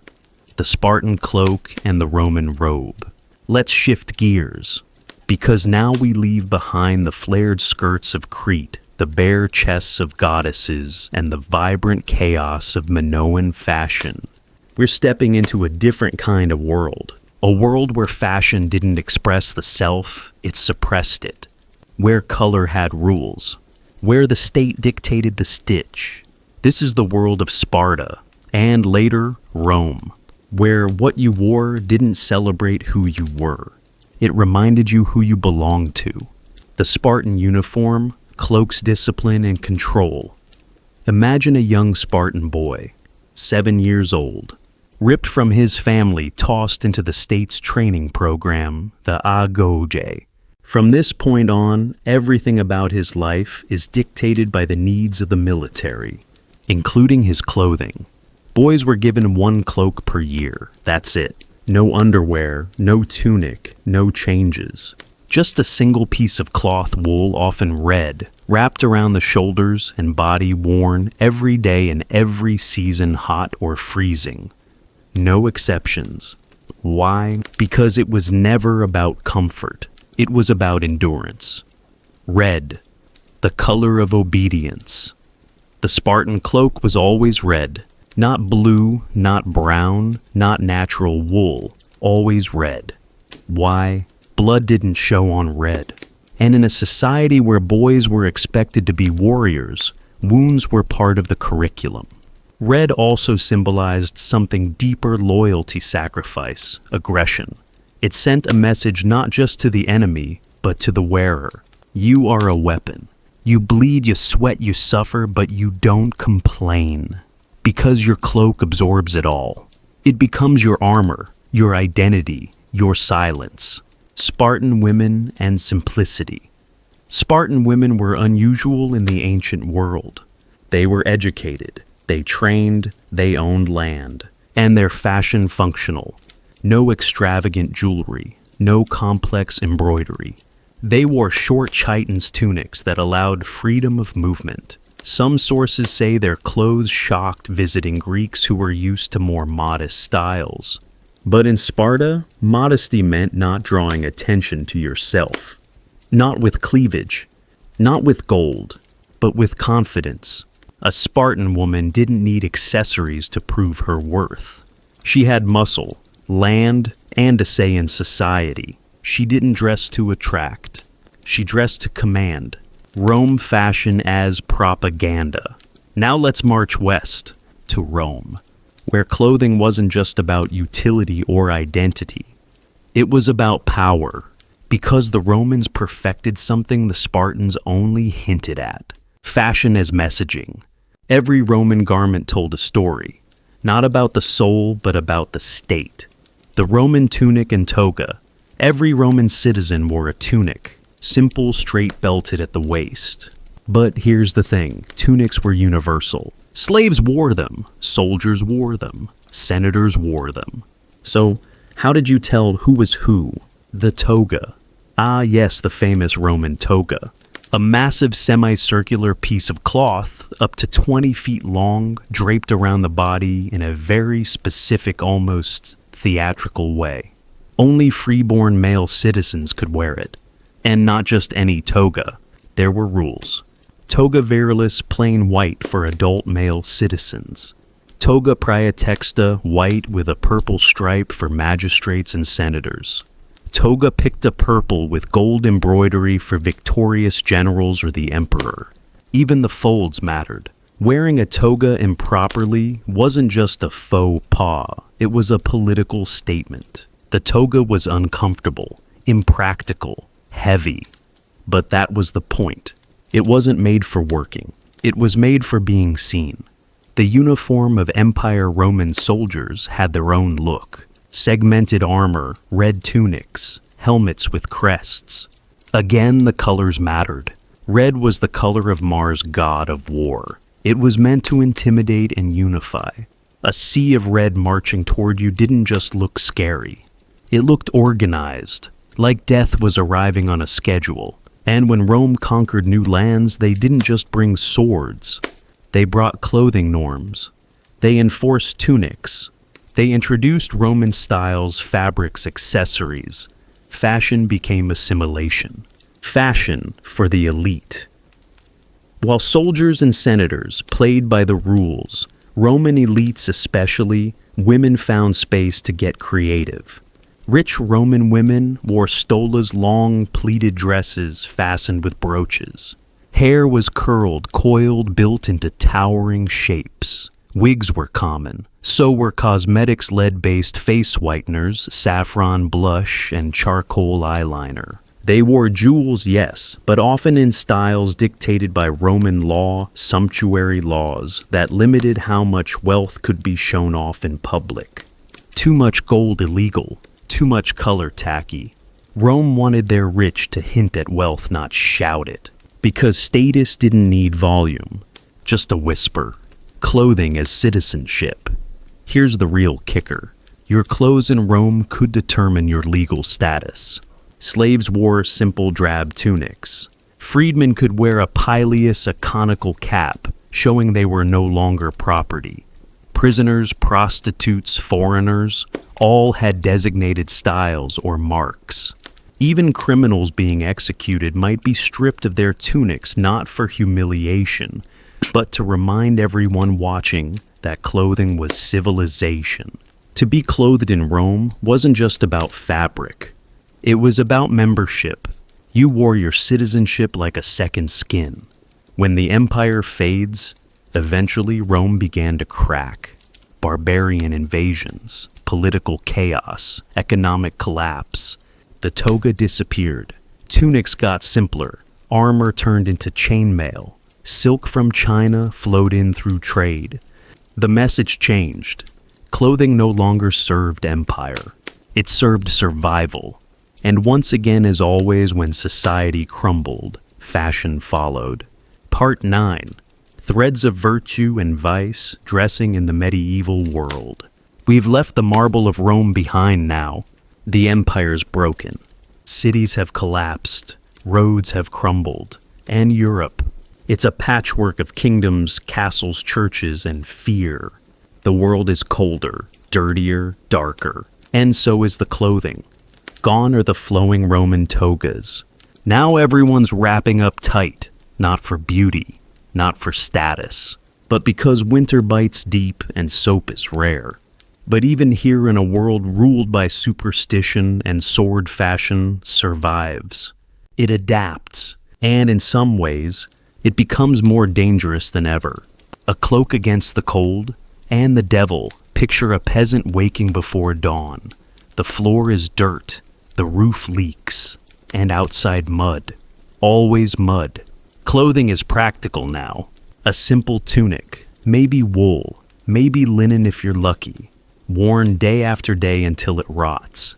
The Spartan cloak and the Roman robe. Let's shift gears, because now we leave behind the flared skirts of Crete, the bare chests of goddesses, and the vibrant chaos of Minoan fashion. We're stepping into a different kind of world. A world where fashion didn't express the self, it suppressed it. Where color had rules. Where the state dictated the stitch. This is the world of Sparta, and later, Rome. Where what you wore didn't celebrate who you were. It reminded you who you belonged to. The Spartan uniform cloaks discipline and control. Imagine a young Spartan boy, 7 years old, ripped from his family, tossed into the state's training program, the Agoge. From this point on, everything about his life is dictated by the needs of the military, including his clothing. Boys were given one cloak per year, that's it. No underwear, no tunic, no changes. Just a single piece of cloth wool, often red, wrapped around the shoulders and body, worn every day in every season, hot or freezing. No exceptions. Why? Because it was never about comfort. It was about endurance. Red, the color of obedience. The Spartan cloak was always red. Not blue, not brown, not natural wool. Always red. Why? Blood didn't show on red. And in a society where boys were expected to be warriors, wounds were part of the curriculum. Red also symbolized something deeper: loyalty, sacrifice, aggression. It sent a message not just to the enemy, but to the wearer. You are a weapon. You bleed, you sweat, you suffer, but you don't complain. Because your cloak absorbs it all. It becomes your armor, your identity, your silence. Spartan women and simplicity. Spartan women were unusual in the ancient world. They were educated, they trained, they owned land, and their fashion functional. No extravagant jewelry, no complex embroidery. They wore short chitinous tunics that allowed freedom of movement. Some sources say their clothes shocked visiting Greeks who were used to more modest styles. But in Sparta, modesty meant not drawing attention to yourself. Not with cleavage, not with gold, but with confidence. A Spartan woman didn't need accessories to prove her worth. She had muscle, land, and a say in society. She didn't dress to attract. She dressed to command. Rome fashion as propaganda. Now let's march west to Rome, where clothing wasn't just about utility or identity. It was about power, because the Romans perfected something the Spartans only hinted at. Fashion as messaging. Every Roman garment told a story, not about the soul, but about the state. The Roman tunic and toga. Every Roman citizen wore a tunic, simple, straight-belted at the waist. But here's the thing, tunics were universal. Slaves wore them, soldiers wore them, senators wore them. So, how did you tell who was who? The toga. Ah yes, the famous Roman toga. A massive semicircular piece of cloth, up to 20 feet long, draped around the body in a very specific, almost theatrical way. Only freeborn male citizens could wear it. And not just any toga. There were rules. Toga virilis plain white for adult male citizens. Toga praetexta white with a purple stripe for magistrates and senators. Toga picta purple with gold embroidery for victorious generals or the emperor. Even the folds mattered. Wearing a toga improperly wasn't just a faux pas, it was a political statement. The toga was uncomfortable, impractical, heavy. But that was the point. It wasn't made for working. It was made for being seen. The uniform of Empire Roman soldiers had their own look. Segmented armor, red tunics, helmets with crests. Again, the colors mattered. Red was the color of Mars' god of war. It was meant to intimidate and unify. A sea of red marching toward you didn't just look scary. It looked organized, like death was arriving on a schedule. And when Rome conquered new lands, they didn't just bring swords. They brought clothing norms. They enforced tunics. They introduced Roman styles, fabrics, accessories. Fashion became assimilation. Fashion for the elite. While soldiers and senators played by the rules, Roman elites especially, women found space to get creative. Rich Roman women wore stolas, long pleated dresses fastened with brooches. Hair was curled, coiled, built into towering shapes. Wigs were common. So were cosmetics lead-based face whiteners, saffron blush, and charcoal eyeliner. They wore jewels, yes, but often in styles dictated by Roman law, sumptuary laws that limited how much wealth could be shown off in public. Too much gold illegal, too much color tacky. Rome wanted their rich to hint at wealth, not shout it, because status didn't need volume, just a whisper. Clothing as citizenship. Here's the real kicker. Your clothes in Rome could determine your legal status. Slaves wore simple drab tunics. Freedmen could wear a pileus, a conical cap, showing they were no longer property. Prisoners, prostitutes, foreigners, all had designated styles or marks. Even criminals being executed might be stripped of their tunics not for humiliation, but to remind everyone watching that clothing was civilization. To be clothed in Rome wasn't just about fabric. It was about membership. You wore your citizenship like a second skin. When the empire fades, eventually Rome began to crack. Barbarian invasions, political chaos, economic collapse. The toga disappeared. Tunics got simpler. Armor turned into chainmail. Silk from China flowed in through trade. The message changed. Clothing no longer served empire. It served survival. And once again, as always, when society crumbled, fashion followed. Part 9. Threads of virtue and vice, dressing in the medieval world. We've left the marble of Rome behind now. The empire's broken. Cities have collapsed. Roads have crumbled. And Europe. It's a patchwork of kingdoms, castles, churches, and fear. The world is colder, dirtier, darker. And so is the clothing. Gone are the flowing Roman togas. Now everyone's wrapping up tight, not for beauty, not for status, but because winter bites deep and soap is rare. But even here in a world ruled by superstition and sword fashion survives. It adapts, and in some ways, it becomes more dangerous than ever. A cloak against the cold, and the devil. Picture a peasant waking before dawn. The floor is dirt, the roof leaks, and outside mud. Always mud. Clothing is practical now. A simple tunic, maybe wool, maybe linen if you're lucky, worn day after day until it rots.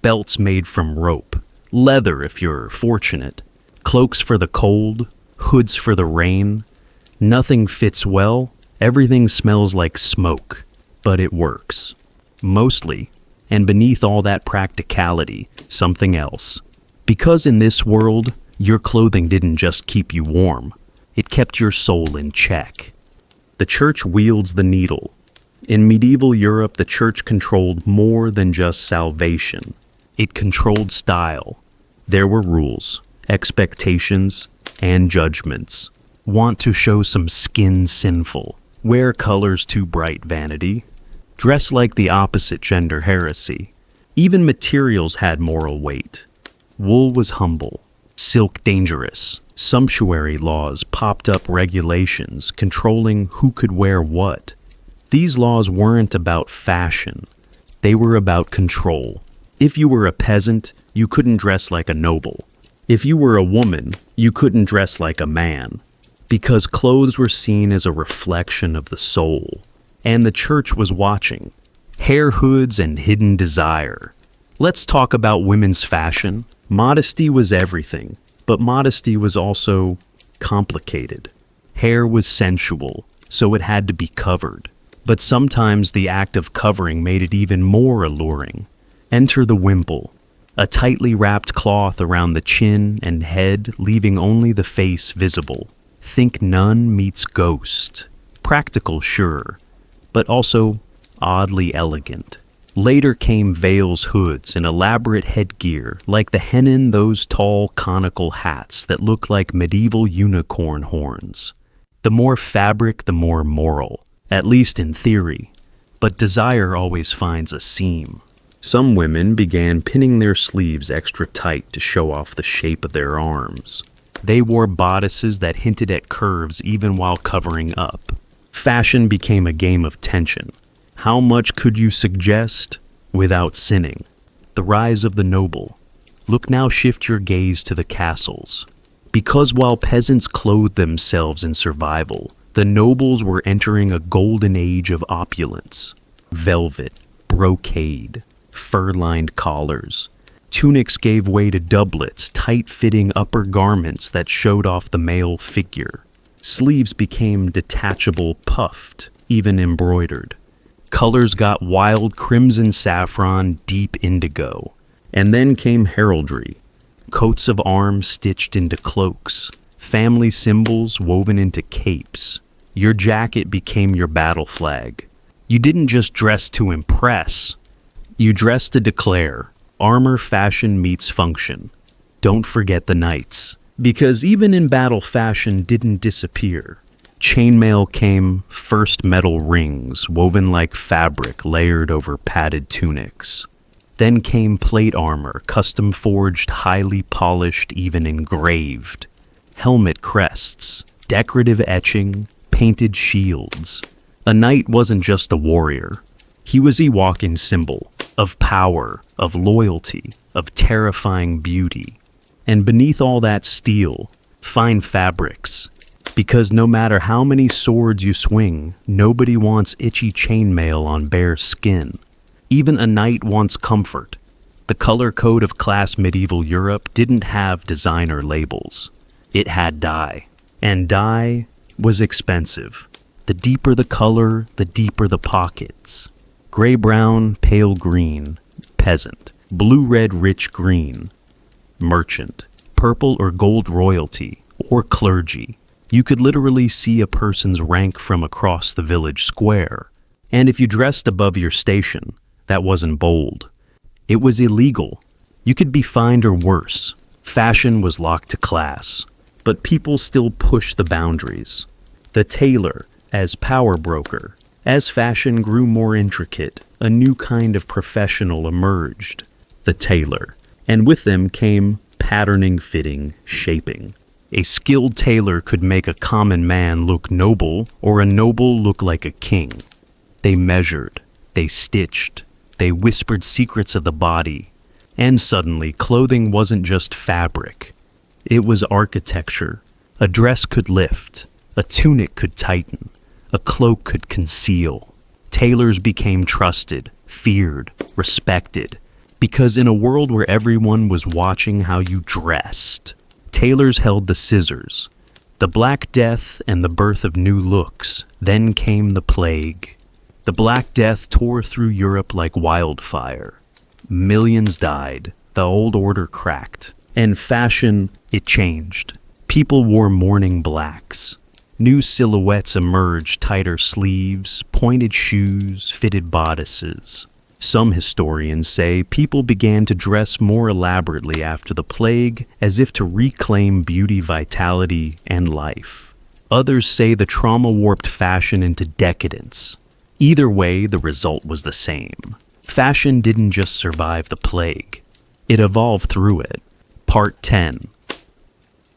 Belts made from rope, leather if you're fortunate, cloaks for the cold, hoods for the rain. Nothing fits well, everything smells like smoke, but it works. Mostly, and beneath all that practicality, something else. Because in this world, your clothing didn't just keep you warm, it kept your soul in check. The church wields the needle. In medieval Europe, the church controlled more than just salvation. It controlled style. There were rules, expectations, and judgments. Want to show some skin sinful. Wear colors too bright vanity. Dress like the opposite gender heresy. Even materials had moral weight. Wool was humble. Silk dangerous. Sumptuary laws popped up regulations controlling who could wear what. These laws weren't about fashion. They were about control. If you were a peasant, you couldn't dress like a noble. If you were a woman, you couldn't dress like a man, because clothes were seen as a reflection of the soul, and the church was watching. Hair hoods and hidden desire. Let's talk about women's fashion. Modesty was everything, but modesty was also complicated. Hair was sensual, so it had to be covered. But sometimes the act of covering made it even more alluring. Enter the wimple. A tightly wrapped cloth around the chin and head, leaving only the face visible. Think nun meets ghost. Practical, sure, but also oddly elegant. Later came veils, hoods, and elaborate headgear, like the hen in those tall conical hats that look like medieval unicorn horns. The more fabric, the more moral, at least in theory, but desire always finds a seam. Some women began pinning their sleeves extra tight to show off the shape of their arms. They wore bodices that hinted at curves even while covering up. Fashion became a game of tension. How much could you suggest without sinning? The rise of the noble. Look now, shift your gaze to the castles. Because while peasants clothed themselves in survival, the nobles were entering a golden age of opulence. Velvet, brocade, fur-lined collars. Tunics gave way to doublets, tight-fitting upper garments that showed off the male figure. Sleeves became detachable, puffed, even embroidered. Colors got wild crimson, saffron, deep indigo. And then came heraldry. Coats of arms stitched into cloaks. Family symbols woven into capes. Your jacket became your battle flag. You didn't just dress to impress. You dressed to declare. Armor fashion meets function. Don't forget the knights. Because even in battle, fashion didn't disappear. Chainmail came, first metal rings, woven like fabric layered over padded tunics. Then came plate armor, custom forged, highly polished, even engraved. Helmet crests, decorative etching, painted shields. A knight wasn't just a warrior. He was a walking symbol of power, of loyalty, of terrifying beauty. And beneath all that steel, fine fabrics, Because no matter how many swords you swing, nobody wants itchy chainmail on bare skin. Even a knight wants comfort. The color code of class medieval Europe didn't have designer labels. It had dye. And dye was expensive. The deeper the color, the deeper the pockets. Gray-brown, pale green, peasant. Blue-red, rich green, merchant. Purple or gold, royalty, or clergy. You could literally see a person's rank from across the village square. And if you dressed above your station, that wasn't bold. It was illegal. You could be fined or worse. Fashion was locked to class. But people still pushed the boundaries. The tailor, as power broker. As fashion grew more intricate, a new kind of professional emerged. The tailor. And with them came patterning, fitting, shaping. A skilled tailor could make a common man look noble, or a noble look like a king. They measured, they stitched, they whispered secrets of the body. And suddenly, clothing wasn't just fabric. It was architecture. A dress could lift, a tunic could tighten, a cloak could conceal. Tailors became trusted, feared, respected, because in a world where everyone was watching how you dressed, tailors held the scissors. The Black Death and the birth of new looks. Then came the plague. The Black Death tore through Europe like wildfire. Millions died. The old order cracked. And fashion, it changed. People wore mourning blacks. New silhouettes emerged, tighter sleeves, pointed shoes, fitted bodices. Some historians say people began to dress more elaborately after the plague, as if to reclaim beauty, vitality, and life. Others say the trauma warped fashion into decadence. Either way, the result was the same. Fashion didn't just survive the plague. It evolved through it. Part 10.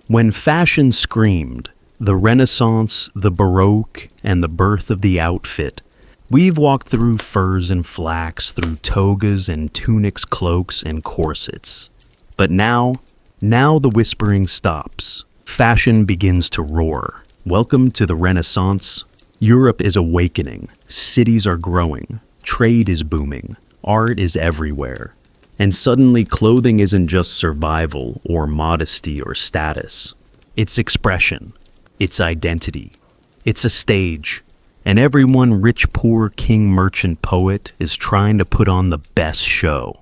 When fashion screamed, the Renaissance, the Baroque, and the birth of the outfit, we've walked through furs and flax, through togas and tunics, cloaks, and corsets. But now the whispering stops. Fashion begins to roar. Welcome to the Renaissance. Europe is awakening. Cities are growing. Trade is booming. Art is everywhere. And suddenly clothing isn't just survival or modesty or status. It's expression. It's identity. It's a stage. And everyone, rich, poor, king, merchant, poet, is trying to put on the best show.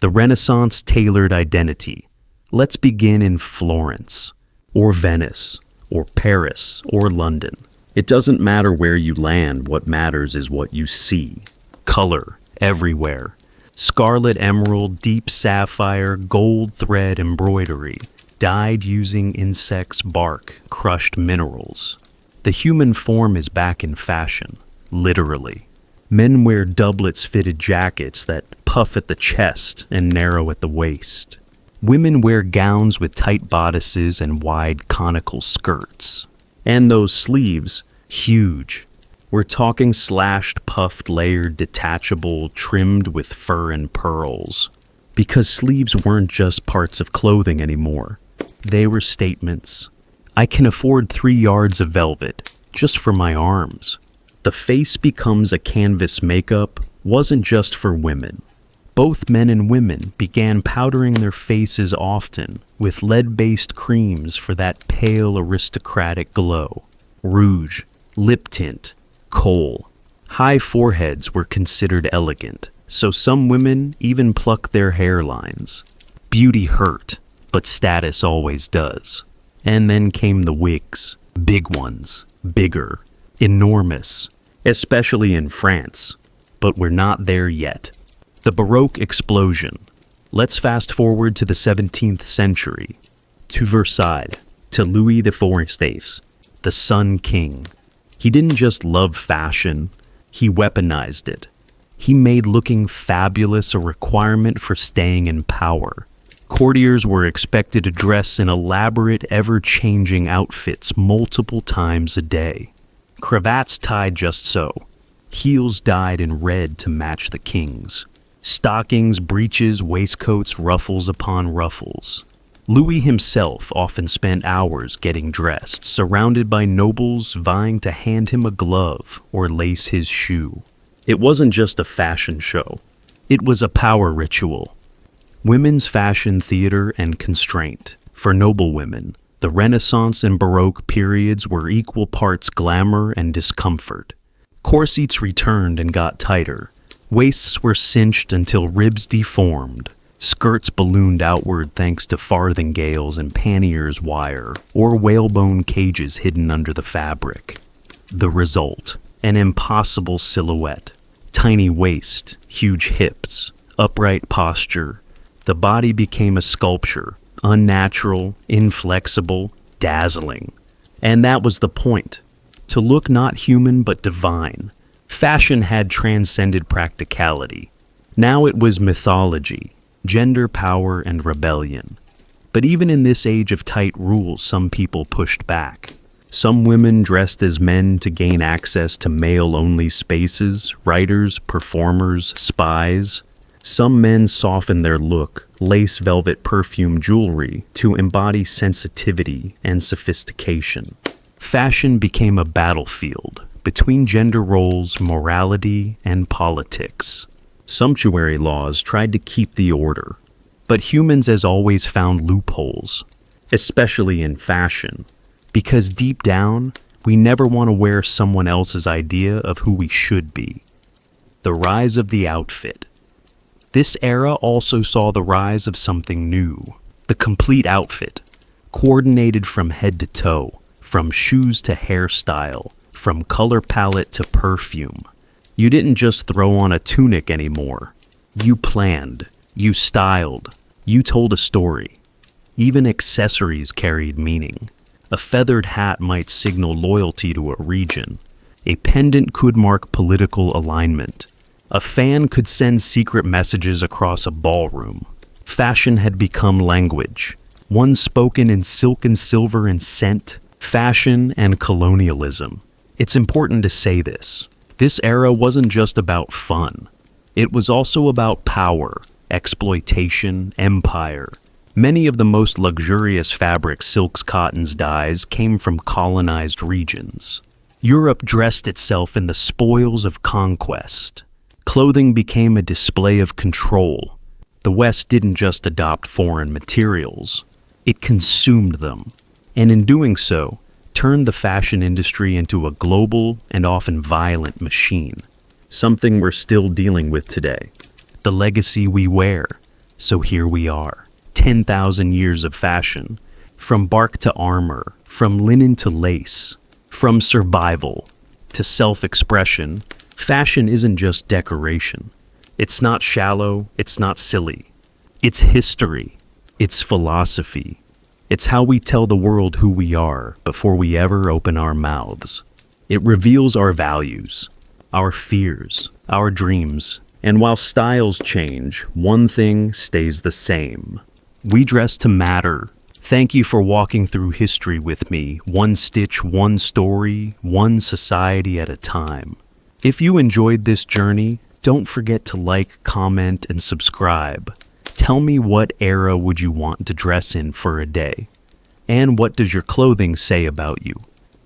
The Renaissance tailored identity. Let's begin in Florence, or Venice, or Paris, or London. It doesn't matter where you land, what matters is what you see. Color, everywhere. Scarlet emerald, deep sapphire, gold thread embroidery, dyed using insects' bark, crushed minerals. The human form is back in fashion, literally. Men wear doublets-fitted jackets that puff at the chest and narrow at the waist. Women wear gowns with tight bodices and wide conical skirts. And those sleeves, huge. We're talking slashed, puffed, layered, detachable, trimmed with fur and pearls. Because sleeves weren't just parts of clothing anymore. They were statements. I can afford 3 yards of velvet, just for my arms. The face becomes a canvas makeup wasn't just for women. Both men and women began powdering their faces often with lead-based creams for that pale aristocratic glow. Rouge, lip tint, kohl. High foreheads were considered elegant, so some women even plucked their hairlines. Beauty hurt, but status always does. And then came the wigs. Big ones. Bigger. Enormous. Especially in France. But we're not there yet. The Baroque explosion. Let's fast forward to the 17th century. To Versailles. To Louis XIV. The Sun King. He didn't just love fashion. He weaponized it. He made looking fabulous a requirement for staying in power. Courtiers were expected to dress in elaborate, ever-changing outfits multiple times a day. Cravats tied just so. Heels dyed in red to match the king's. Stockings, breeches, waistcoats, ruffles upon ruffles. Louis himself often spent hours getting dressed, surrounded by nobles vying to hand him a glove or lace his shoe. It wasn't just a fashion show. It was a power ritual. Women's fashion theater and constraint. For noble women, the Renaissance and Baroque periods were equal parts glamour and discomfort. Corsets returned and got tighter. Waists were cinched until ribs deformed. Skirts ballooned outward thanks to farthingales and panniers wire, or whalebone cages hidden under the fabric. The result, an impossible silhouette. Tiny waist, huge hips, upright posture. The body became a sculpture, unnatural, inflexible, dazzling. And that was the point. To look not human but divine. Fashion had transcended practicality. Now it was mythology. Gender power and rebellion. But even in this age of tight rules, some people pushed back. Some women dressed as men to gain access to male-only spaces, writers, performers, spies. Some men softened their look, lace velvet perfume jewelry, to embody sensitivity and sophistication. Fashion became a battlefield between gender roles, morality, and politics. Sumptuary laws tried to keep the order, but humans as always found loopholes, especially in fashion, because deep down, we never want to wear someone else's idea of who we should be. The rise of the outfit. This era also saw the rise of something new, the complete outfit, coordinated from head to toe, from shoes to hairstyle, from color palette to perfume. You didn't just throw on a tunic anymore. You planned, you styled, you told a story. Even accessories carried meaning. A feathered hat might signal loyalty to a region. A pendant could mark political alignment. A fan could send secret messages across a ballroom. Fashion had become language, one spoken in silk and silver and scent, fashion and colonialism. It's important to say this. This era wasn't just about fun. It was also about power, exploitation, empire. Many of the most luxurious fabrics, silks, cottons, dyes came from colonized regions. Europe dressed itself in the spoils of conquest. Clothing became a display of control. The West didn't just adopt foreign materials. It consumed them. And in doing so, turned the fashion industry into a global and often violent machine. Something we're still dealing with today. The legacy we wear. So here we are. 10,000 years of fashion. From bark to armor. From linen to lace. From survival to self-expression. Fashion isn't just decoration. It's not shallow. It's not silly. It's history. It's philosophy. It's how we tell the world who we are before we ever open our mouths. It reveals our values, our fears, our dreams, and while styles change, one thing stays the same. We dress to matter. Thank you for walking through history with me, one stitch, one story, one society at a time. If you enjoyed this journey, don't forget to like, comment, and subscribe. Tell me, what era would you want to dress in for a day? And what does your clothing say about you?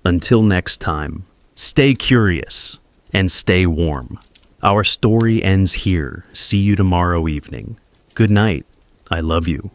Until next time, stay curious and stay warm. Our story ends here. See you tomorrow evening. Good night. I love you.